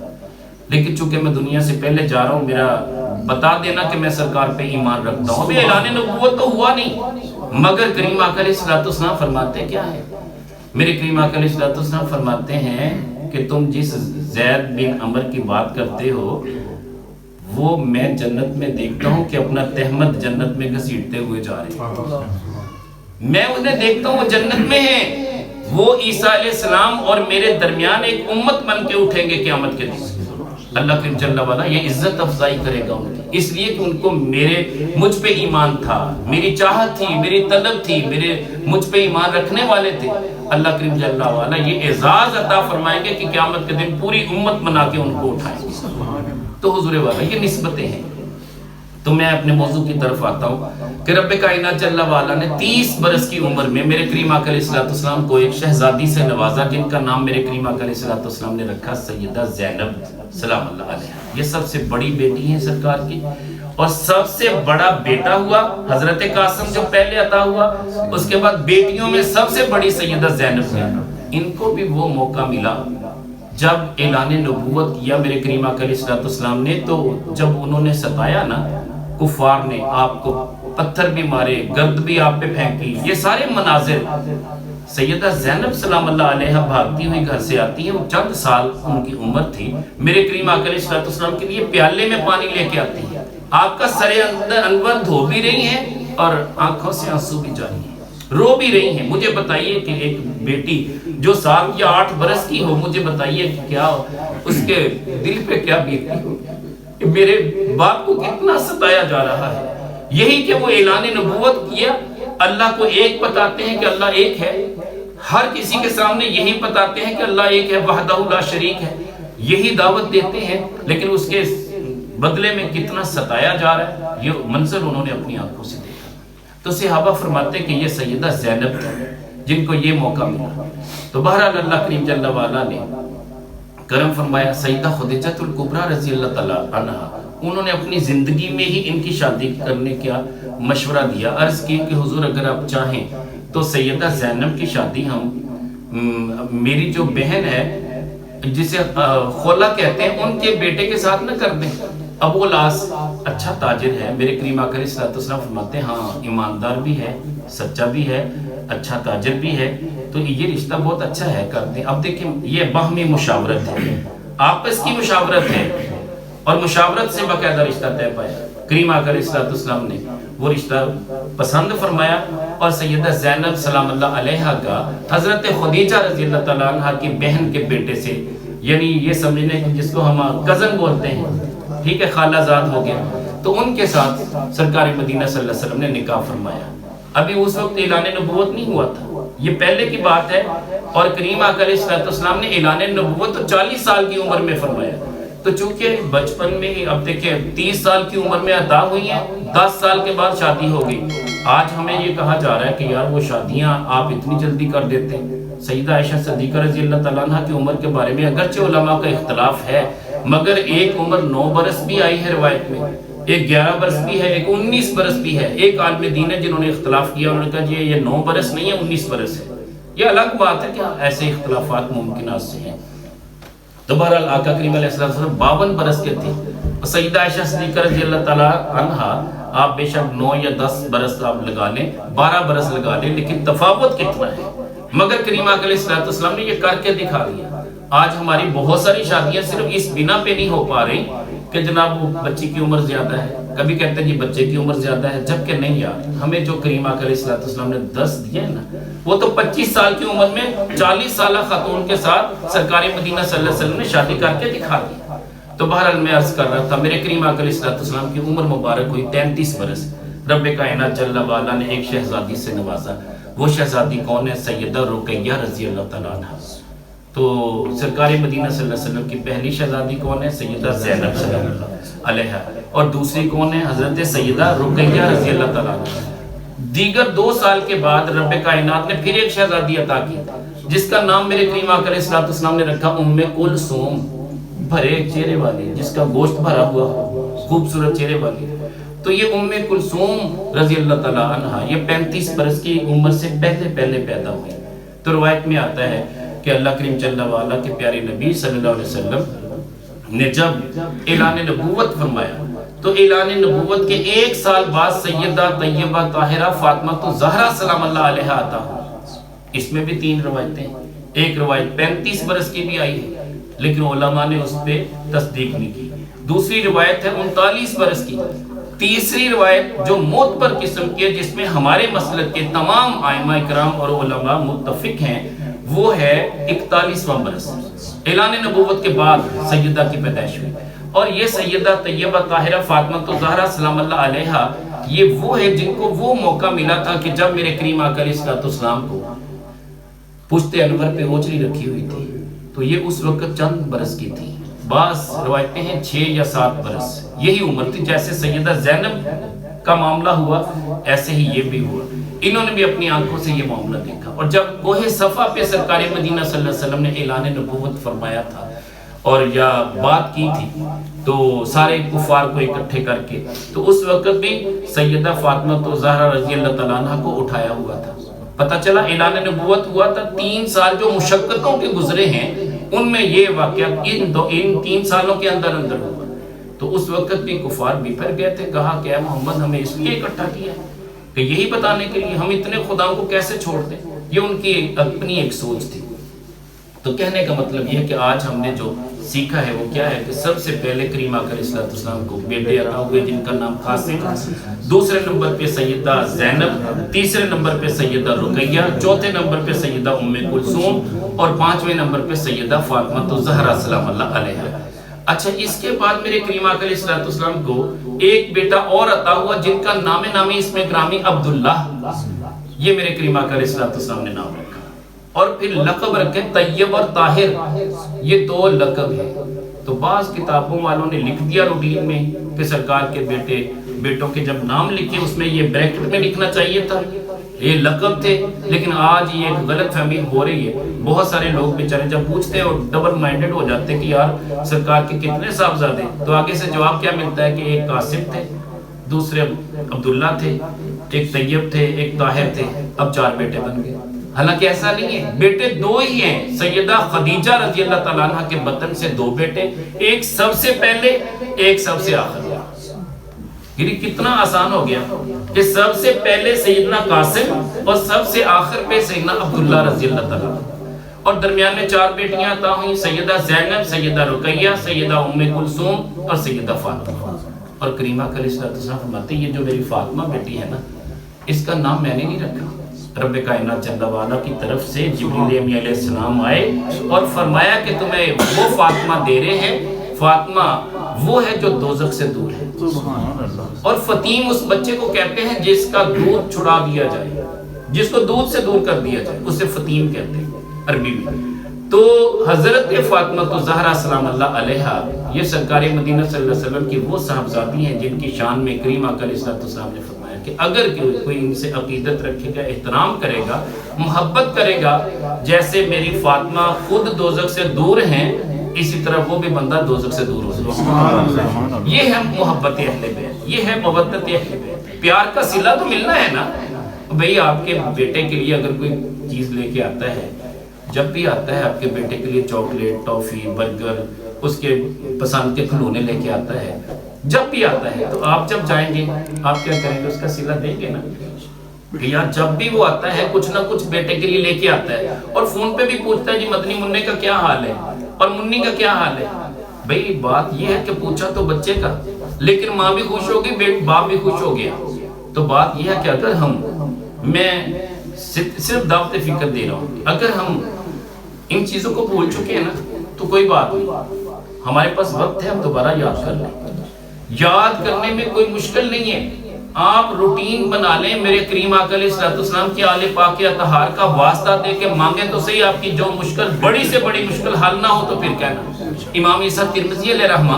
لیکن چونکہ میں دنیا سے پہلے جا رہا ہوں، میرا بتا دینا کہ میں سرکار پہ ایمان رکھتا ہوں۔ ابھی اعلان نبوت تو ہوا نہیں، مگر کریم آقا علیہ السلام فرماتے کیا ہے؟ میرے کریم آقا علیہ السلام فرماتے ہیں کہ تم جس زید بن عمر کی بات کرتے ہو، وہ میں جنت میں دیکھتا ہوں کہ اپنا تہمت جنت میں گھسیٹتے ہوئے جا رہے ہیں، میں انہیں دیکھتا ہوں وہ جنت میں ہیں، وہ عیسیٰ علیہ السلام اور میرے درمیان ایک امت بن کے اٹھیں گے قیامت کے دن۔ اللہ کریم جل وعلا یہ عزت افضائی کرے گا ان کی، اس لیے کہ ان کو مجھ پہ ایمان تھا، میری چاہت تھی، میری طلب تھی، مجھ پہ ایمان رکھنے والے تھے۔ اللہ کریم جل وعلا یہ اعزاز عطا فرمائیں گے کہ قیامت کے دن پوری امت بنا کے ان کو اٹھائیں گے۔ تو حضور والا یہ نسبتیں ہیں۔ تو میں اپنے موضوع کی طرف آتا ہوں کہ رب کائنات جل وعلا نے 30 برس کی عمر میں میرے کریم آقا علیہ السلام کو ایک شہزادی سے نوازا، جن کا نام میرے کریم آقا علیہ السلام نے رکھا سیدہ زینب سلام اللہ علیہ۔ یہ سب سے بڑی بیٹی ہیں سرکار کی، اور سب سے بڑا بیٹا ہوا حضرت قاسم جو پہلے عطا ہوا، اس کے بعد بیٹیوں میں سب سے بڑی سیدہ زینب ہے۔ ان کو بھی وہ موقع ملا جب اعلان نبوت کیا میرے کریم آقا علیہ السلام نے، تو جب انہوں نے ستایا نا، کفار نے آپ کو پتھر بھی مارے، گرد بھی آپ پہ پھینکی، یہ سارے مناظر، سیدہ زینب سلام اللہ علیہ بھاگتی ہوئی گھر سے آتی ہے، وہ چند سال ان کی عمر تھی، میرے کریم آقا علیہ السلام کے لیے پیالے میں پانی لے کے آتی ہے، آپ کا سر انور دھو بھی رہی ہیں اور آنکھوں سے آنسو بھی جاری ہیں، رو بھی رہی ہیں۔ مجھے بتائیے کہ ایک بیٹی جو 7 یا 8 برس کی ہو، مجھے بتائیے کہ کیا اس کے دل پہ کیا بیتی ہو کہ میرے باپ کو کتنا ستایا جا رہا ہے۔ یہی کہ وہ اعلان نبوت کیا، اللہ کو ایک بتاتے ہیں کہ اللہ ایک ہے، ہر کسی کے سامنے یہی بتاتے ہیں کہ اللہ ایک ہے، وحدہ لا شریک ہے، یہی دعوت دیتے ہیں، لیکن اس کے بدلے میں کتنا ستایا جا رہا ہے، یہ منظر انہوں نے اپنی آنکھوں سے دیکھا۔ تو صحابہ فرماتے کہ یہ سیدہ زینب تھی جن کو یہ موقع ملا۔ تو بہرحال اللہ کریم جل وعلا نے کرم فرمایا، سیدہ خدیجہ الکبریٰ رضی اللہ تعالیٰ عنہ انہوں نے اپنی زندگی میں ہی ان کی شادی کرنے کا مشورہ دیا۔ عرض کی کہ حضور اگر آپ چاہیں تو سیدہ زینب کی شادی میری جو بہن ہے جسے خولہ کہتے ہیں ان کے بیٹے کے ساتھ نہ کر دیں۔ ابو العاص اچھا تاجر ہے، میرے کریم آقا علیہ السلام فرماتے ہیں ہاں ایماندار بھی ہے، سچا بھی ہے، اچھا تاجر بھی ہے، تو یہ رشتہ بہت اچھا ہے، کر دیں۔ اب دیکھیں یہ باہمی مشاورت ہے، آپس کی مشاورت ہے، اور مشاورت سے باقاعدہ رشتہ طے پایا۔ کریم آقا علیہ السلام نے وہ رشتہ پسند فرمایا، اور سیدہ زینب سلام اللہ علیہا کا حضرت خدیجہ رضی اللہ تعالیٰ عنہ کی بہن کے بیٹے سے، یعنی یہ سمجھنے جس کو ہم کزن بولتے ہیں، ٹھیک ہے، خالہ زاد ہو گیا، تو ان کے ساتھ سرکار مدینہ صلی اللہ علیہ وسلم نے نکاح فرمایا۔ ابھی اس وقت اعلان نبوت نہیں ہوا تھا، یہ پہلے کی بات ہے، اور کریم آقا علیہ السلام نے اعلان نبوت 40 سال کی عمر میں فرمایا۔ تو چونکہ بچپن میں ہی، اب دیکھیں 30 سال کی عمر میں عطا ہوئی ہیں، 10 سال کے بعد شادی ہو گئی۔ آج ہمیں یہ کہا جا رہا ہے کہ یار وہ شادیاں آپ اتنی جلدی کر دیتے ہیں۔ سیدہ عائشہ صدیقہ رضی اللہ تعالیٰ عنہ کی عمر کے بارے میں اگرچہ علماء کا اختلاف ہے، مگر ایک عمر 9 برس بھی آئی ہے روایت میں، ایک 11 برس بھی ہے، ایک 19 برس بھی ہے۔ ایک عالم دین ہے جنہوں نے اختلاف کیا، انہوں نے کہا جی یہ 9 برس نہیں ہے 19 برس ہے۔ یہ الگ بات ہے کہ ایسے اختلافات ممکنات سے ہیں۔ تو بہرحال آقا کریم علیہ السلام 52 برس کے تھے، سیدہ عائشہ صدیقہ رضی اللہ تعالیٰ عنہ آپ بے شک 9 یا 10 برس آپ لگا لیں، 12 برس لگا لیں، لیکن تفاوت کتنا ہے۔ مگر کریم آقا علیہ السلام نے یہ کر کے دکھا دیا۔ آج ہماری بہت ساری شادیاں صرف اس بنا پہ نہیں ہو پا رہی کہ جناب وہ بچی کی عمر زیادہ ہے، کبھی کہتے ہیں جی بچے کی عمر زیادہ ہے، جبکہ نہیں یار، ہمیں جو کریم آقا علیہ السلام نے 10 دیا ہے نا، وہ تو 25 سال کی عمر میں 40 سالہ خاتون کے ساتھ سرکار مدینہ صلی اللہ علیہ وسلم نے شادی کر کے دکھا دی۔ تو بہرحال میں عرض کر رہا تھا، میرے کریم آقا علیہ السلام کی عمر مبارک ہوئی 33 برس۔ رب کائنات جل وعلا نے ایک شہزادی سے نوازا، وہ شہزادی کون ہے؟ سیدہ رقیہ رضی اللہ تعالیٰ عنہ۔ تو سرکار مدینہ صلی اللہ علیہ وسلم کی پہلی شہزادی کون ہے؟ سیدہ زینب سلام اللہ علیہا، اور دوسری کون ہے؟ حضرت سیدہ رقیہ رضی اللہ تعالیٰ عنہ۔ دیگر 2 سال کے بعد رب کائنات نے پھر ایک شہزادی عطا کی، جس کا نام میرے کریم آقا علیہ السلام نے رکھا ام کلثوم، بھرے چہرے والی، جس کا گوشت بھرا ہوا خوبصورت چہرے والی۔ تو یہ ام کلثوم رضی اللہ تعالیٰ عنہ یہ 35 برس کی عمر سے پہلے پیدا ہوئی۔ تو روایت میں آتا ہے کہ اللہ کریم جل وعلا کے پیارے نبی صلی اللہ علیہ وسلم نے جب اعلان نبوت فرمایا، تو اعلان نبوت کے 1 سال بعد سیدہ طیبہ طاہرہ فاطمہ زہرا سلام اللہ علیہا عطا ہوئی۔ اس میں بھی 3 روایتیں، ایک روایت 35 برس کی بھی آئی ہے، لیکن علماء نے اس پہ تصدیق نہیں کی۔ دوسری روایت ہے 39 برس کی۔ تیسری روایت جو معتبر قسم کی ہے، جس میں ہمارے مسلک کے تمام ائمہ اکرام اور علماء متفق ہیں، وہ ہے 41واں برس۔ اعلان نبوت کے بعد سیدہ کی پیدائش ہوئی، اور یہ سیدہ طیبہ طاہرہ فاطمہ زہرا سلام اللہ علیہا یہ وہ ہے جن کو وہ موقع ملا تھا کہ جب میرے کریم آقا علیہ السلام کو پشت انور پہ اوچھلی رکھی ہوئی تھی، تو یہ اس وقت چند برس کی تھی۔ بعض روایتیں ہیں 6 یا 7 برس، یہی عمر تھی۔ جیسے سیدہ زینب کا معاملہ ہوا، ایسے ہی یہ بھی ہوا۔ انہوں نے بھی اپنی آنکھوں سے یہ معاملہ دیکھا، اور جب کوہ صفا پہ سرکار مدینہ صلی اللہ علیہ وسلم نے اعلان نبوت فرمایا تھا اور یا بات کی تھی، تو سارے کفار کو اکٹھے کر کے، تو اس وقت بھی سیدہ فاطمہ زہرا رضی اللہ تعالیٰ عنہ کو اٹھایا ہوا تھا۔ پتہ چلا اعلان نبوت ہوا تھا، 3 سال جو مشقتوں کے گزرے ہیں، ان میں یہ واقعہ ان 3 سالوں کے اندر ہوا۔ تو اس وقت بھی کفار بپھر گئے تھے، کہا کہ اے محمد ہمیں اس لیے اکٹھا کیا ہے کہ یہی بتانے کے لیے ہم اتنے خداؤں کو کیسے چھوڑ دیں۔ یہ ان کی اپنی ایک سوچ تھی۔ تو کہنے کا مطلب یہ ہے کہ آج ہم نے جو سیکھا ہے وہ کیا ہے کہ سب سے پہلے کریم آقا علیہ السلام کو بیٹے عطا ہوئے جن کا نام قاسم، دوسرے نمبر پہ سیدہ زینب، تیسرے نمبر پہ سیدہ رقیہ، چوتھے نمبر پہ سیدہ ام کلثوم، اور 5ویں نمبر پہ سیدہ فاطمہ زہرا سلام اللہ علیہا۔ اچھا، اس کے بعد میرے کریم آقا علیہ السلام کو ایک بیٹا اور عطا ہوا جن کا نامی اس میں گرامی عبداللہ، یہ میرے کریم آقا علیہ السلام نے نام رکھا، اور پھر لقب رکھے طیب اور طاہر، یہ 2 لقب ہیں۔ تو بعض کتابوں والوں نے لکھ دیا روٹین میں کہ سرکار کے بیٹوں کے جب نام لکھے اس میں یہ بریکٹ میں لکھنا چاہیے تھا، یہ لقب تھے، لیکن آج یہ ایک غلط فہمی ہو رہی ہے۔ بہت سارے لوگ بیچارے جب پوچھتے ہیں اور ڈبل مائنڈڈ ہو جاتے ہیں کہ یار سرکار کے کتنے صاحبزادے، تو آگے سے جواب کیا ملتا ہے کہ ایک قاسم تھے، دوسرے عبداللہ تھے، ایک طیب تھے، ایک طاہر تھے، اب 4 بیٹے بن گئے۔ حالانکہ ایسا نہیں ہے، بیٹے 2 ہی ہیں۔ سیدہ خدیجہ رضی اللہ تعالیٰ عنہ کے بطن سے 2 بیٹے، ایک سب سے پہلے، ایک سب سے آخر۔ یعنی کتنا آسان ہو گیا کہ سب سے پہلے سیدنا قاسم اور سب سے آخر پہ سیدنا عبداللہ رضی اللہ تعالیٰ، اور درمیان میں 4 بیٹیاں عطا ہوئیں، سیدہ زینب، سیدہ رقیہ، سیدہ ام کلثوم اور سیدہ فاطمہ۔ اور کریمہ علیہ السلام فرماتے ہیں یہ جو میری فاطمہ بیٹی ہے نا، اس کا نام میں نے نہیں رکھا، رب کائنات جل وعلا کی طرف سے جبریل امین علیہ السلام آئے اور فرمایا کہ تمہیں وہ فاطمہ دے رہے ہیں، فاطمہ وہ ہے جو دوزخ سے دور ہے۔ اور فتیم اس بچے کو کہتے ہیں جس کا دودھ چھڑا دیا جائے، جس کو دودھ سے دور کر دیا جائے، اسے فتیم کہتے ہیں عربی میں۔ تو حضرت فاطمہ تو زہرا سلام اللہ علیہا یہ سرکار مدینہ صلی اللہ علیہ وسلم کی وہ صاحبزادی ہیں جن کی شان میں کریم آقا علیہ السلام نے فرمایا کہ اگر کوئی ان سے عقیدت رکھے گا، احترام کرے گا، محبت کرے گا، جیسے میری فاطمہ خود دوزخ سے دور ہیں، اسی طرح وہ بھی بندہ دوزخ سے دور ہو جائے۔ یہ ہے محبت اہل بیت، یہ ہے مودت اہل بیت۔ پیار کا صلہ تو ملنا ہے نا بھئی۔ آپ کے بیٹے کے لیے اگر کوئی چیز لے کے آتا ہے، جب بھی آتا ہے آپ کے بیٹے کے لیے چاکلیٹ، ٹافی، برگر، اس کے پسند کے کھلونے لے کے آتا ہے، جب بھی آتا ہے تو آپ جب جائیں گے آپ کیا کریں گے؟ اس کا صلہ دیں گے نا کہ یار جب بھی وہ آتا ہے کچھ نہ کچھ بیٹے کے لیے لے کے آتا ہے، اور فون پہ بھی پوچھتا ہے جی مدنی منع کا کیا حال ہے اور منی کا کیا حال ہے۔ بھئی بات یہ ہے کہ پوچھا تو بچے کا، لیکن ماں بھی خوش ہوگی، باپ بھی خوش ہو گیا۔ تو بات یہ ہے کہ اگر میں صرف دعوت فکر دے رہا ہوں، اگر ہم ان چیزوں کو بھول چکے ہیں نا تو کوئی بات نہیں، ہمارے پاس وقت ہے، ہم دوبارہ یاد کر لیں۔ یاد کرنے میں کوئی مشکل نہیں ہے، آپ روٹین بنا لیں، میرے کریم آقا علیہ السلام کی آل پاک اطہار کا واسطہ دے کے مانگیں تو صحیح، آپ کی جو مشکل بڑی سے بڑی مشکل حل نہ ہو تو پھر کہنا۔ امام عیسیٰ ترمذی علیہ رحمہ،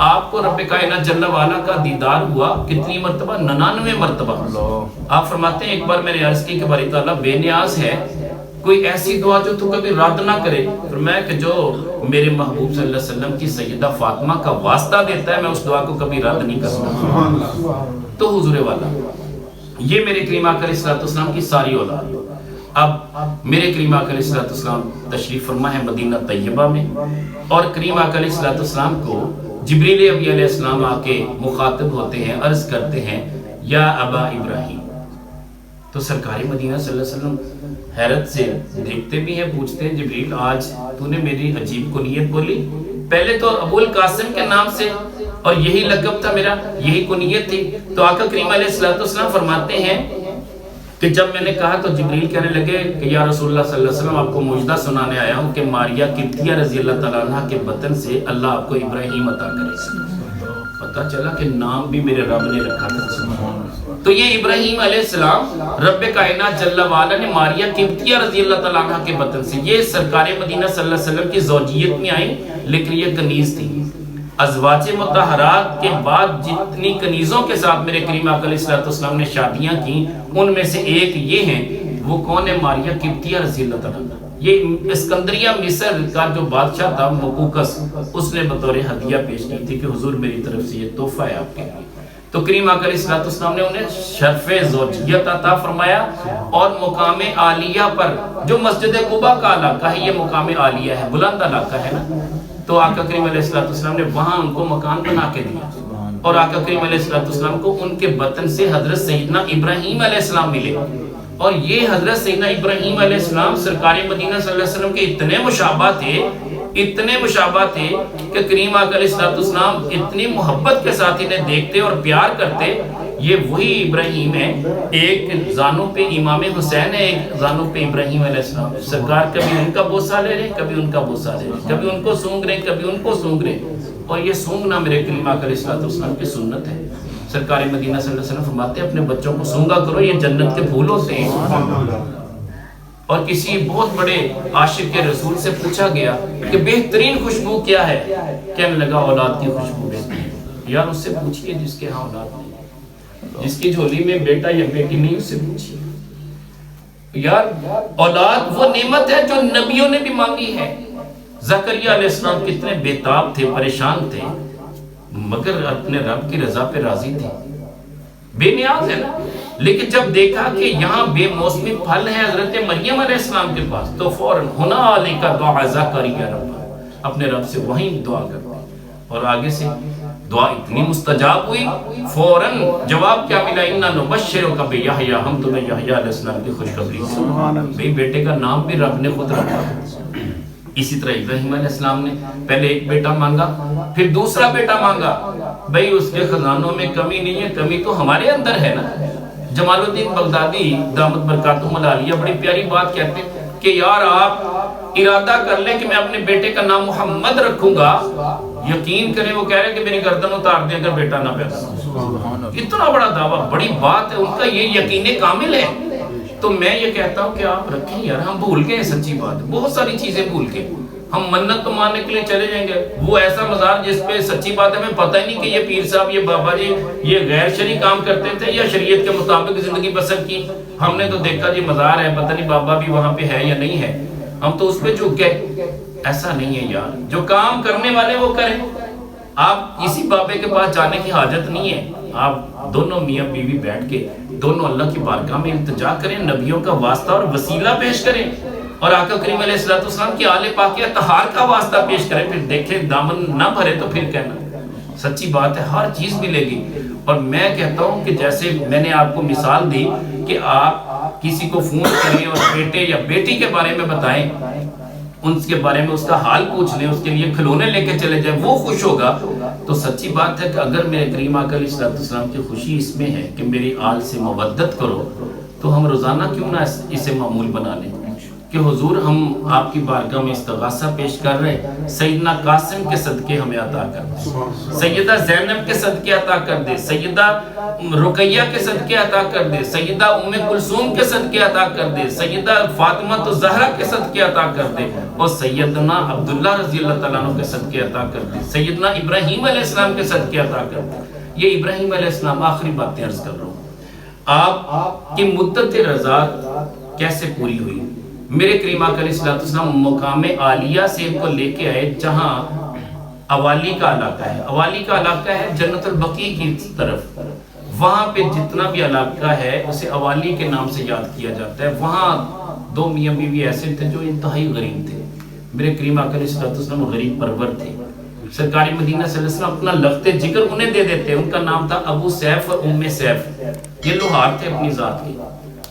آپ کو رب کائنات جل وعلا کا دیدار ہوا کتنی مرتبہ؟ 99 مرتبہ۔ آپ فرماتے ہیں ایک بار میں نے عرض کی کہ باری تعالیٰ بے نیاز ہے، کوئی ایسی دعا جو تو کبھی رد نہ کرے۔ فرمایا کہ جو میرے محبوب صلی اللہ علیہ وسلم کی سیدہ فاطمہ کا واسطہ دیتا ہے میں اس دعا کو کبھی رد نہیں کرتا۔ تو حضور والا یہ میرے کریم آقا علیہ السلام کی ساری اولاد۔ اب میرے کریم آقا علیہ السلام تشریف فرما ہے مدینہ طیبہ میں، اور کریم آقا علیہ السلام کو جبریل علیہ السلام آ کے مخاطب ہوتے ہیں، عرض کرتے ہیں یا ابا ابراہیم۔ تو سرکار مدینہ صلی اللہ علیہ وسلم حیرت سے دیکھتے بھی ہیں، پوچھتے ہیں جبریل آج تو نے میری عجیب کنیت بولی، پہلے تو ابو القاسم کے نام سے اور یہی لقب تھا میرا، یہی کنیت تھی۔ تو آقا کریم علیہ السلام فرماتے ہیں کہ جب میں نے کہا تو جبریل کہنے لگے کہ یا رسول اللہ صلی اللہ علیہ وسلم آپ کو معجزہ سنانے آیا ہوں کہ ماریہ قبطیہ رضی اللہ تعالیٰ عنہ کے بطن سے اللہ آپ کو ابراہیم عطا کرے گا۔ پتہ چلا کہ نام بھی میرے رب نے رکھا تھا۔ تو یہ ابراہیم علیہ السلام رب کائنات جل وعلا نے ماریہ قبطیہ رضی اللہ تعالیٰ عنہ کے بطن سے، یہ سرکار مدینہ صلی اللہ علیہ وسلم کی زوجیت میں آئیں، لیکن یہ کنیز تھی۔ ازواج مطہرات کے بعد جتنی کنیزوں کے ساتھ میرے کریم آقا علیہ السلام نے شادیاں کی، ان میں سے ایک یہ ہیں، وہ کون ہے؟ ماریہ قبطیہ رضی اللہ تعالیٰ عنہ۔ یہ اسکندریہ مصر کا جو بادشاہ تھا مقوقس، اس نے بطور ہدیہ پیش کی تھی کہ حضور میری طرف سے یہ تحفہ ہے آپ کے لیے۔ تو کریم آقا علیہ السلام نے انہیں شرف زوجیت عطا فرمایا، اور مقام عالیہ پر جو مسجد قباء کا علاقہ ہے یہ مقام عالیہ ہے، بلند علاقہ ہے نا، تو آقا کریم علیہ السلام نے وہاں ان کو مکان بنا کے دیا، اور آقا کریم علیہ السلام کو ان کے بطن سے حضرت سیدنا ابراہیم علیہ السلام ملے، اور یہ حضرت سیدنا ابراہیم علیہ السلام سرکار مدینہ صلی اللہ علیہ وسلم کے اتنے مشابہ تھے کہ کریم آقا علیہ السلام اتنی محبت کے ساتھ انہیں دیکھتے اور پیار کرتے۔ یہ وہی ابراہیم ہے، ایک زانوں پہ امام حسین ہے، ایک زانوں پہ ابراہیم علیہ السلام۔ سرکار کبھی ان کا بوسہ لے رہے ہیں، کبھی ان کا بوسہ لے رہے ہیں، کبھی ان کو سونگ رہے ہیں، کبھی ان کو سونگ رہے ہیں، اور یہ سونگنا میرے کریم آقا علیہ السلام کی سنت ہے۔ سرکار مدینہ صلی اللہ علیہ وسلم فرماتے ہیں اپنے بچوں کو سونگا کرو، یہ جنت کے پھول ہوتے ہیں۔ اور کسی بہت بڑے عاشق کے رسول سے پوچھا گیا کہ بہترین خوشبو کیا ہے؟ کہنے لگا اولاد کی خوشبو بہترین۔ یار اس سے پوچھئے جس کے ہاں اولاد نہیں، جس کی جھولی میں بیٹا یا بیٹی نہیں، اس سے پوچھئے۔ یار اولاد وہ نعمت ہے جو نبیوں نے بھی مانگی ہے۔ زکریا علیہ السلام کتنے بیتاب تھے، پریشان تھے، مگر اپنے رب کی رضا پہ راضی تھے، بے نیاز ہے نا۔ لیکن جب دیکھا کہ یہاں بے موسمی پھل ہے حضرت مریم علیہ السلام کے پاس، تو فوراً ہنالک دعا زکریا رب، اپنے رب سے وہیں دعا کرتے، اور آگے سے دعا اتنی مستجاب ہوئی، فوراً جواب کیا ملا؟ اِنَّا نُبَشِّرُكَ بِيَحْيَىٰ، ہم تمہیں یحییٰ علیہ السلام کی خوشخبری سے، بھئی بیٹے کا نام بھی رب نے خود رکھا۔ اسی طرح ابراہیم علیہ السلام نے پہلے ایک بیٹا مانگا، پھر دوسرا بیٹا مانگا، بھئی اس کے خزانوں میں کمی نہیں ہے، کمی تو ہمارے اندر ہے نا۔ جمال الدین بغدادی دامت برکاتہم العالیہ بڑی پیاری بات کہتے ہیں کہ یار آپ ارادہ کر لیں کہ میں اپنے بیٹے کا نام محمد رکھوں گا، یقین کریں وہ کہہ رہے ہیں کہ میری گردن اتار دیں اگر بیٹا نہ پیدا ہو۔ اتنا بڑا دعویٰ، بڑی بات ہے، ان کا یہ یقین کامل ہے۔ تو میں یہ کہتا ہوں کہ آپ رکھیں یار، ہم بھول گئے ہیں، سچی بات ہے، بہت ساری چیزیں بھول کے ہم منت تو ماننے کے لیے چلے جائیں گے، وہ ایسا مزار جس پہ سچی بات ہے ہمیں پتہ ہی نہیں کہ یہ پیر صاحب، یہ بابا جی یہ غیر شرعی کام کرتے تھے یا شریعت کے مطابق زندگی بسر کی۔ ہم نے تو دیکھا جی مزار ہے، پتہ نہیں بابا بھی وہاں پہ ہے یا نہیں ہے، ہم تو اس پہ جھک گئے۔ ایسا نہیں ہے یار، جو کام کرنے والے وہ کریں۔ آپ کسی بابے کے پاس جانے کی حاجت نہیں ہے، آپ دونوں میاں بیوی بیٹھ کے دونوں اللہ کی بارگاہ میں التجا کریں، نبیوں کا واسطہ اور وسیلہ پیش کریں، اور آقا کریم علیہ السلام کی آل پاکیہ طہار کا واسطہ پیش کریں، پھر دیکھیں دامن نہ بھرے تو پھر کہنا۔ سچی بات ہے، ہر چیز ملے گی۔ اور میں کہتا ہوں کہ جیسے میں نے آپ کو مثال دی کہ آپ کسی کو فون کریں اور بیٹے یا بیٹی کے بارے میں بتائیں، ان کے بارے میں اس کا حال پوچھ لیں، اس کے لیے کھلونے لے کے چلے جائیں، وہ خوش ہوگا۔ تو سچی بات ہے کہ اگر میرے کریم آقا علیہ السلام کی خوشی اس میں ہے کہ میری آل سے مودت کرو، تو ہم روزانہ کیوں نہ اسے معمول بنا لیں کہ حضور ہم آپ کی بارگاہ میں استغاثہ پیش کر رہے ہیں، سیدنا قاسم کے صدقے ہمیں عطا کر دے، سیدہ زینب کے صدقے عطا کر دے، سیدہ رقیہ کے صدقے عطا کر دے، سیدہ ام کلثوم کے صدقے عطا کر دے، سیدہ فاطمہ الزہرا کے صدقے عطا کر دے، اور سیدنا عبداللہ رضی اللہ تعالیٰ عنہ کے صدقے عطا کر دے، سیدنا ابراہیم علیہ السلام کے صدقے عطا کر دے۔ یہ ابراہیم علیہ السلام، آخری باتیں عرض کر رہا ہوں، آپ کی مدت رضا کیسے پوری ہوئی؟ میرے کریم آقا علیہ السلام مقام عالیہ سے ان کو لے کے آئے جہاں اوالی کا علاقہ ہے، اوالی کا علاقہ ہے جنت البقیع کی طرف، وہاں پہ جتنا بھی علاقہ ہے اسے اوالی کے نام سے یاد کیا جاتا ہے۔ وہاں دو میاں بیوی ایسے تھے جو انتہائی غریب تھے، میرے کریم آقا علیہ السلام غریب پرور تھے۔ سرکار مدینہ صلی اللہ علیہ وسلم اپنا لخت جگر انہیں دے دیتے، ان کا نام تھا ابو سیف اور ام سیف، یہ لوہار تھے اپنی ذات کے،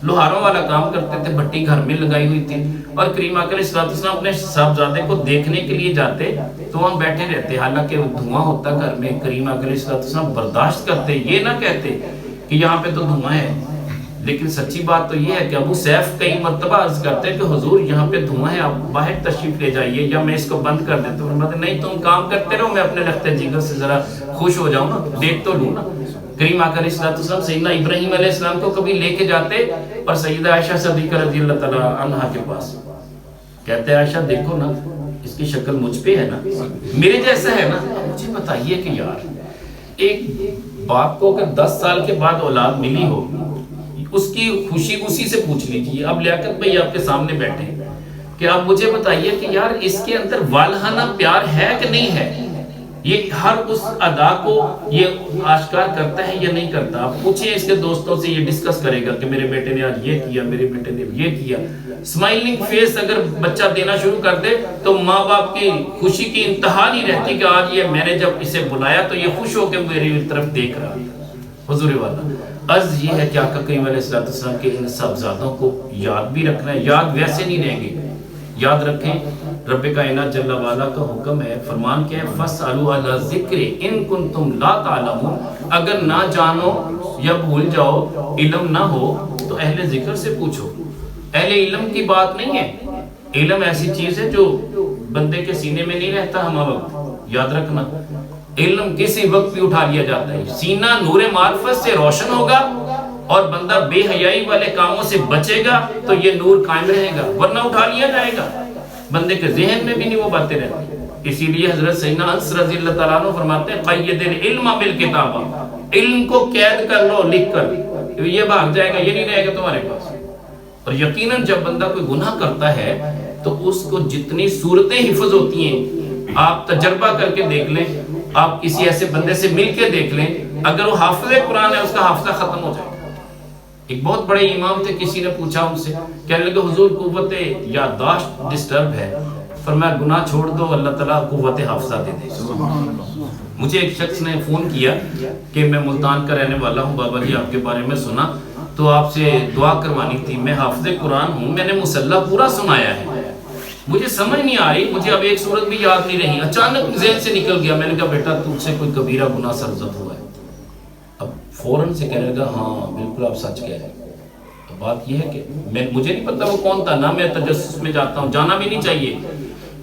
لوہاروں والا کام کرتے تھے، بھٹی گھر میں لگائی ہوئی تھی، اور کریم آقا علیہ السلام اپنے صاحبزادے کو دیکھنے کے لیے جاتے تو وہاں بیٹھے رہتے، حالانکہ دھواں ہوتا گھر میں، کریم آقا علیہ السلام برداشت کرتے، یہ نہ کہتے کہ یہاں پہ تو دھواں ہے۔ لیکن سچی بات تو یہ ہے کہ ابو سیف کئی مرتبہ عرض کرتے کہ حضور یہاں پہ دھواں ہے، آپ باہر تشریف لے جائیے یا میں اس کو بند کر دیتا ہوں۔ نہیں، تم کام کرتے رہو، میں اپنے لخت جگر سے ذرا خوش ہو جاؤں نا، دیکھ تو لوں نا۔ کریم آقا علیہ السلام سیدنا ابراہیم علیہ السلام کو کبھی لے کے جاتے اور سیدہ عائشہ صدیقہ رضی اللہ تعالیٰ عنہا کے پاس، کہتے ہیں عائشہ دیکھو نا، اس کی شکل مجھ پہ ہے نا، میرے جیسا ہے نا، مجھے بتائیے کہ یار ایک باپ کو اگر 10 سال کے بعد اولاد ملی ہو، اس کی خوشی اسی سے پوچھ لیجیے۔ اب لیاقت بھائی آپ کے سامنے بیٹھے کہ آپ مجھے بتائیے کہ یار اس کے اندر والہانہ پیار ہے کہ نہیں ہے؟ یہ ہر اس ادا کو یہ آشکار کرتا ہے یا نہیں کرتا؟ آپ پوچھیں اس کے دوستوں سے، یہ ڈسکس کرے گا کہ میرے بیٹے نے آج یہ کیا، میرے بیٹے نے یہ کیا۔ اسمائلنگ فیس اگر بچہ دینا شروع کر دے تو ماں باپ کی خوشی کی انتہا نہیں رہتی کہ آج یہ میں نے جب اسے بلایا تو یہ خوش ہو کے میری طرف دیکھ رہا تھا۔ حضور والا عرض یہ ہے کہ آقا کریم علیہ السلام کے ان صاحبزادوں کو یاد بھی رکھنا ہے، یاد ویسے نہیں رہیں گے، یاد رکھیں۔ رب کائنات جل والا کا حکم ہے، فرمان کیا ہے، فَاسْأَلُوا عَلَى الذِّكْرِ إِن كُنتُمْ لَا تَعْلَمُونَ، اگر نہ جانو یا بھول جاؤ، علم نہ ہو تو اہل ذکر سے پوچھو۔ اہل علم کی بات نہیں ہے، علم ایسی چیز ہے جو بندے کے سینے میں نہیں رہتا ہمہ وقت، یاد رکھنا، علم کسی وقت بھی اٹھا لیا جاتا ہے۔ سینہ نور معرفت سے روشن ہوگا اور بندہ بے حیائی والے کاموں سے بچے گا تو یہ نور قائم رہے گا، ورنہ اٹھا لیا جائے گا، بندے کے ذہن میں بھی نہیں وہ باتیں رہتی۔ اسی لیے حضرت سیدنا انس رضی اللہ تعالیٰ عنہ فرماتے ہیں قید العلم بالکتابہ، علم کو قید کر لو لکھ کر، یہ بھاگ جائے گا، یہ نہیں رہے گا تمہارے پاس۔ اور یقیناً جب بندہ کوئی گناہ کرتا ہے تو اس کو جتنی صورتیں حفظ ہوتی ہیں، آپ تجربہ کر کے دیکھ لیں، آپ کسی ایسے بندے سے مل کے دیکھ لیں، اگر وہ حافظ قرآن ہے اس کا حافظہ ختم ہو جائے گا۔ ایک بہت بڑے امام تھے، کسی نے پوچھا ان سے، کہنے لگے حضور قوت یادداشت ڈسٹرب ہے، فرمایا گناہ چھوڑ دو، اللہ تعالیٰ قوت حافظہ دے دے۔ مجھے ایک شخص نے فون کیا کہ میں ملتان کا رہنے والا ہوں، بابا جی آپ کے بارے میں سنا تو آپ سے دعا کروانی تھی، میں حافظ قرآن ہوں، میں نے مصلی پورا سنایا ہے، مجھے سمجھ نہیں آ رہی، مجھے اب ایک سورت بھی یاد نہیں رہی، اچانک ذہن سے نکل گیا۔ میں نے کہا بیٹا تجھ سے کوئی کبیرہ گناہ سرزد ہوا ہے؟ اب فوراً سے کہنے لگا ہاں بالکل آپ سچ کہہ رہے ہیں۔ اب بات یہ ہے کہ مجھے نہیں پتا وہ کون تھا، نہ میں تجسس میں جاتا ہوں، جانا بھی نہیں چاہیے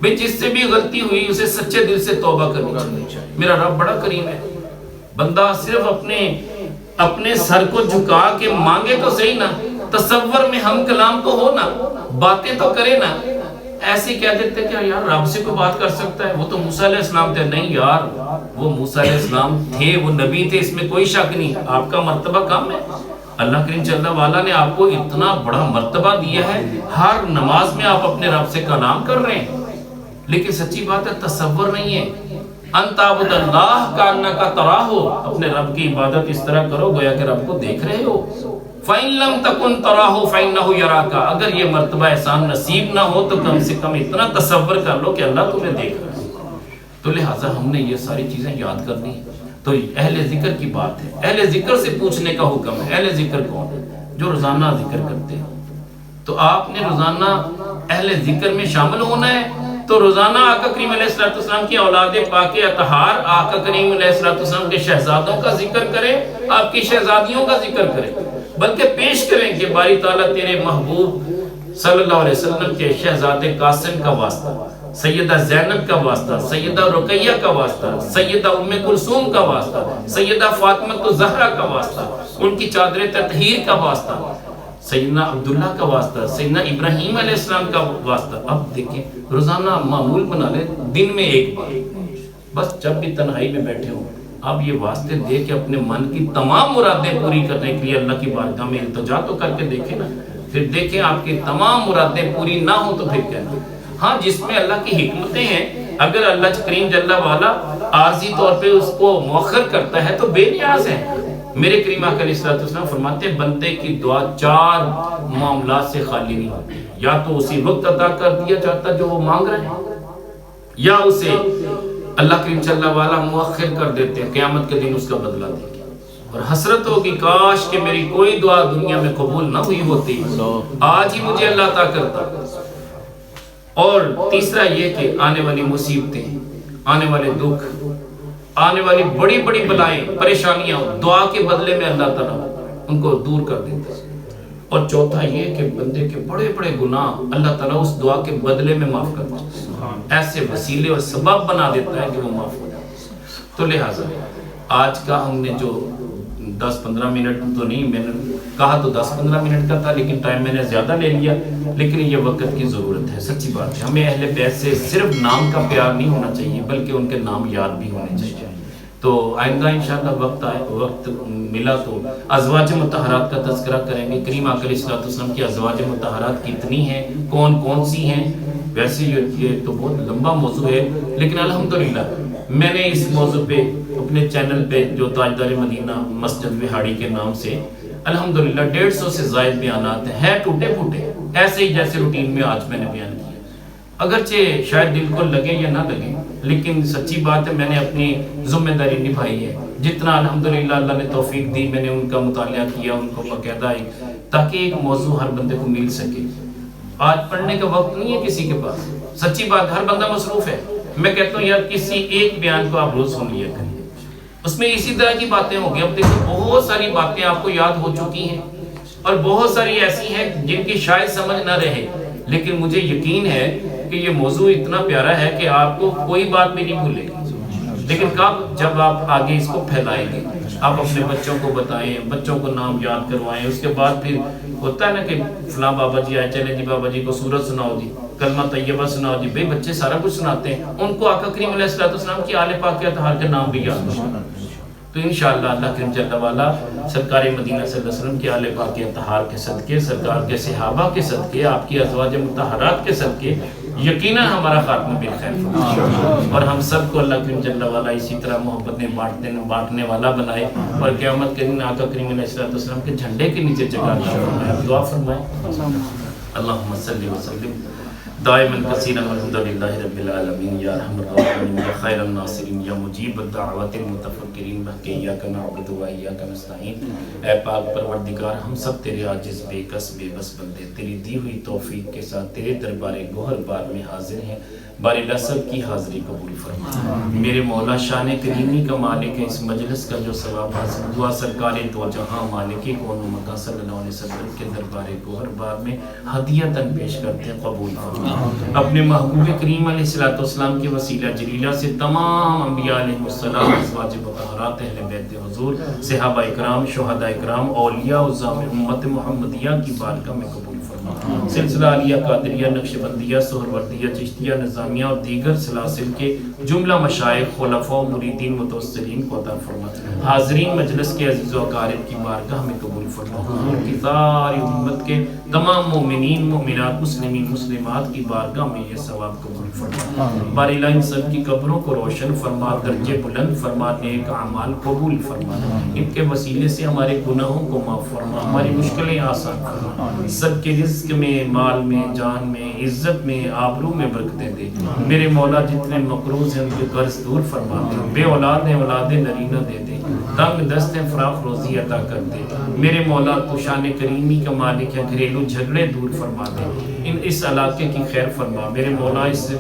بھئی، جس سے بھی غلطی ہوئی اسے سچے دل سے توبہ کرنی چاہیے۔ میرا رب بڑا کریم ہے، بندہ صرف اپنے سر کو جھکا کے مانگے تو صحیح نا، تصور میں ہم کلام تو ہو نا، باتیں تو کرے نا۔ ایسے کہہ دیتے کہ یار رب سے کوئی بات کر سکتا ہے، وہ تو موسیٰ علیہ السلام تھے۔ نہیں یار، وہ موسیٰ علیہ السلام تھے، وہ نبی تھے، اس میں کوئی شک نہیں، آپ کا مرتبہ کم ہے۔ اللہ کریم جل وعلا نے آپ کو اتنا بڑا مرتبہ دیا ہے، ہر نماز میں آپ اپنے رب سے کلام کر رہے ہیں، لیکن سچی بات ہے تصور نہیں ہے۔ انت عبد اللہ کانک تراہ، اپنے رب کی عبادت اس طرح کرو گویا کہ رب کو دیکھ رہے ہو۔ فَإِن لَمْ تَكُنْ تَرَاهُ فَإِنَّهُ يَرَاكَ، اگر یہ مرتبہ احسان نصیب نہ ہو تو کم سے کم اتنا تصور کر لو کہ اللہ تمہیں دیکھ رہا ہے۔ تو لہٰذا ہم نے یہ ساری چیزیں یاد کرنی ہیں۔ تو اہل ذکر کی بات ہے، اہل ذکر سے پوچھنے کا حکم ہے۔ اہل ذکر کون ہے؟ جو روزانہ ذکر کرتے ہیں۔ تو آپ نے روزانہ اہل ذکر میں شامل ہونا ہے، تو روزانہ آقا کریم علیہ السلام کی اولاد پاک اطہار، آقا کریم علیہ السلام کے شہزادوں کا ذکر کریں، آپ کی شہزادیوں کا ذکر کریں، بلکہ پیش کریں کہ باری تعالیٰ تیرے محبوب صلی اللہ علیہ وسلم کے شہزادے قاسم کا واسطہ، سیدہ زینب کا واسطہ، سیدہ رقیہ کا واسطہ، سیدہ ام کلثوم کا واسطہ، سیدہ فاطمہ الزہرا کا واسطہ، ان کی چادر تطہیر کا واسطہ، سیدنا عبداللہ کا واسطہ، سیدنا ابراہیم علیہ السلام کا واسطہ۔ اب دیکھیں روزانہ معمول بنا لیں، دن میں ایک بار، بس جب بھی تنہائی میں بیٹھے ہوں آپ یہ واسطے دے کے اپنے من کی تمام مرادیں پوری کرنے کے لیے اللہ کی بارگاہ میں التجا تو کر کے دیکھیں نا، پھر دیکھیں آپ کی تمام مرادیں پوری نہ ہوں تو پھر کہنا ہاں جس میں اللہ کی حکمتیں ہیں، اگر اللہ کریم جل وعلا عارضی طور پہ اس کو مؤخر کرتا ہے تو بے نیاز ہے۔ میرے کریم آقا علیہ السلام فرماتے ہیں بندے کی دعا 4 معاملات سے خالی نہیں ہوتی، یا تو اسی وقت عطا کر دیا جاتا جو وہ مانگ رہے ہیں، یا اسے اللہ کریم صلی اللہ علیہ وسلم مؤخر کر دیتے ہیں، قیامت کے دن اس کا بدلہ دیں گے۔ اور حسرت ہوگی کاش کہ میری کوئی دعا دنیا میں قبول نہ ہوئی ہوتی، آج ہی مجھے اللہ عطا کرتا۔ اور تیسرا یہ کہ آنے والی مصیبتیں، آنے والے دکھ، آنے والی بڑی بڑی بلائیں، پریشانیاں دعا کے بدلے میں اللہ تعالیٰ ان کو دور کر دیتا ہے۔ اور چوتھا یہ کہ بندے کے بڑے بڑے گناہ اللہ تعالیٰ اس دعا کے بدلے میں معاف کر دیتا ہے، ایسے وسیلے اور سبب بنا دیتا ہے کہ وہ معاف ہو جائے۔ تو لہٰذا آج کا ہم نے جو 10-15 منٹ تو نہیں، میں نے کہا تو 10-15 منٹ کا تھا، لیکن ٹائم میں نے زیادہ لے لیا، لیکن یہ وقت کی ضرورت ہے۔ سچی بات ہے، ہمیں اہل بیت سے صرف نام کا پیار نہیں ہونا چاہیے بلکہ ان کے نام یاد بھی ہونے چاہیے۔ تو آئندہ انشاءاللہ وقت ملا تو ازواج مطہرات کا تذکرہ کریں گے۔ کریم آقا علیہ السلام کی ازواج مطہرات کتنی ہیں، کون کون سی ہیں؟ ویسے یہ تو بہت لمبا موضوع ہے، لیکن الحمدللہ میں نے اس موضوع پہ اپنے چینل پہ جو تاجدار مدینہ مسجد وہاڑی کے نام سے الحمدللہ 150 سے زائد بیانات ہیں ٹوٹے پھوٹے، ایسے ہی جیسے روٹین میں آج میں نے بیان کیا۔ اگرچہ شاید دل کو لگے یا نہ لگے، لیکن سچی بات ہے میں نے اپنی ذمہ داری نبھائی ہے۔ جتنا الحمدللہ اللہ نے توفیق دی، میں نے ان کا مطالعہ کیا، ان کو باقاعدہ تاکہ ایک موضوع ہر بندے کو مل سکے۔ آج پڑھنے کا وقت نہیں ہے کسی کے پاس، سچی بات، ہر بندہ مصروف ہے۔ میں کہتا ہوں یار کسی ایک بیان کو آپ روز سن لیا کریں، اس میں اسی طرح کی باتیں ہوں گی۔ اب دیکھیں بہت ساری باتیں آپ کو یاد ہو چکی ہیں، اور بہت ساری ایسی ہیں جن کی شاید سمجھ نہ رہے، لیکن مجھے یقین ہے کہ یہ موضوع اتنا پیارا ہے کہ آپ کو کوئی بات بھی نہیں بھولے گی، لیکن کب؟ جب آپ آگے اس کو پھیلائیں گے۔ آپ اپنے بچوں کو بتائیں، بچوں کو نام یاد کروائیں. اس کے بعد پھر ہوتا ہے نا کہ فلاں بابا جی آئے، چلے جی بابا جی کو سورت سناؤ جی، کلمہ طیبہ سناؤ جی. بھئی بچے سارا کچھ سناتے ہیں، ان کو آقا کریم علیہ السلام کی آل پاک کے اطہار کے نام بھی یاد ہو. تو انشاءاللہ اللہ کریم جل وعلا سرکار مدینہ صلی اللہ علیہ وسلم کی آل پاک کے اطہار کے صدقے، سرکار کے صحابہ کے صدقے، آپ کی ازواج مطہرات کے صدقے یقیناً ہمارا خاتمہ بالخیر فرمائے، اور ہم سب کو اللہ کریم جل وعلا اسی طرح محبتیں بانٹنے والا بنائے، اور قیامت کے دن آقا کریم علیہ السلام کے جھنڈے کے نیچے جگہ عطا فرمائے. دعا فرمائے. اللہم صلی وسلم دائما کثیرا والحمدللہ رب العالمین یا ارحم الراحمین یا خیر الناصرین یا مجیب الدعوات المتفکرین بحق ایاک نعبد و ایاک نستعین. اے پاک پروردگار، ہم سب تیرے عاجز بے کس بے بس بندے تیری دی ہوئی توفیق کے ساتھ تیرے دربار گوہر بار میں حاضر ہیں. بار اللہ سب کی حاضری قبول فرما. میرے مولا شان کریمی کا مالک ہے، اس مجلس کا جو ثواب حاصل ہوا سرکار دو جہاں مالک کون و مکان صلی اللہ علیہ وسلم کے دربار گوہر بار میں ہدیتاً پیش کرتے ہیں، قبول فرما. اپنے محبوب کریم علیہ السلام کے وسیلہ جلیلہ سے تمام انبیاء علیہ السلام، ازواج مطہرات، اہل بیت حضور، صحابہ اکرام، شہداء اکرام، اولیاء عظام امت محمدیہ کی بارگاہ میں قبول فرما. سلسلہ عالیہ قادریہ نقشبندیہ سہروردیہ چشتیہ نظامیہ اور دیگر سلاسل کے جملہ مشائخ، خلفاء، مریدین، متوسلین کو عطا فرما. حاضرین مجلس کے عزیز و اقارب کی بارگاہ میں قبول فرما. حضور کی ساری امت کے تمام مومنین، مومنات، مسلمین، مسلمات کی بارگاہ میں یہ ثواب قبول فرما. بار الہ ان سب کی قبروں کو روشن فرما، درجے بلند فرما، نیک اعمال قبول فرما. ان کے وسیلے سے ہمارے گناہوں کو معاف فرما، ہماری مشکلیں آسان فرما. سب کے رزق میں، مال میں، جان میں، عزت میں، آبرو میں برکتیں دے. میرے مولا جتنے مقروض ہیں ان کے قرض دور فرما دے. بے اولاد ہیں اولاد نرینہ دے دے. تنگ دست ہیں فراخ روزی عطا کر دے. میرے مولا تو شان کریمی کا مالک ہے، گھریلو جھگڑے دور فرما دے. اس علاقے کی خیر فرما. میرے مولا اس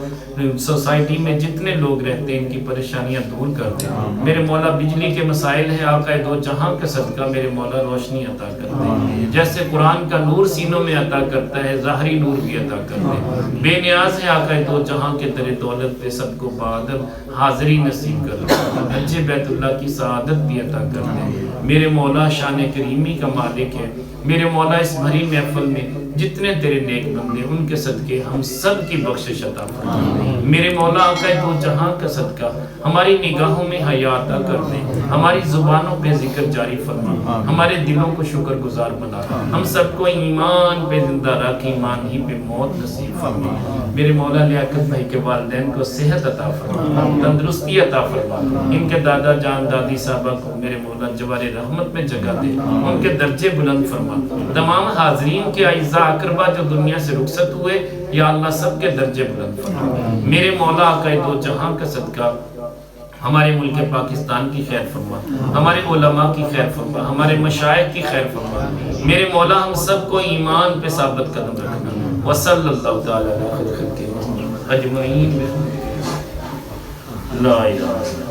سوسائٹی میں جتنے لوگ رہتے ہیں ان کی پریشانیاں دور کر دے. میرے مولا بجلی کے مسائل ہیں، آقا دو جہاں کا صدقہ میرے مولا روشنی عطا کر دے. جیسے قرآن کا نور سینوں میں عطا کرتا ہے، ظاہری نور بھی عطا کر دے. بے نیاز ہے آقا دو جہاں کے تیرے دولت پہ سب کو بادب حاضری نصیب کر دے. حج بیت اللہ کی سعادت بھی عطا کر دے. میرے مولا شان کریمی کا مالک ہے. میرے مولا اس بھری محفل میں جتنے تیرے نیک بندے ان کے صدقے ہم سب کی بخشش عطا فرما. میرے مولا آقا دو جہاں کا صدقہ ہماری نگاہوں میں حیا عطا کر دے. ہماری زبانوں پہ ذکر جاری فرما، ہمارے دلوں کو شکر گزار بنا. ہم سب کو ایمان پہ زندہ رکھ، ایمان ہی پہ موت نصیب فرما. میرے مولا لیاقت بھائی کے والدین کو صحت عطا فرما، تندرستی عطا فرما. ان کے دادا جان دادی صاحبہ کو میرے مولا جوار رحمت میں جگہ دے، ان کے درجے بلند فرما. تمام حاضرین کے اعزاء اقربا جو دنیا سے رخصت ہوئے یا اللہ سب کے درجے بلند فرما. میرے مولا آقا دو جہاں کا صدقہ ہمارے ملک پاکستان کی خیر فرما، ہمارے علماء کی خیر فرما، ہمارے مشائخ کی خیر فرما. میرے مولا ہم سب کو ایمان پہ ثابت قدم رکھنا. وصلی اللہ تعالی علیہ وسلم اجمعین. لا الہ الا اللہ.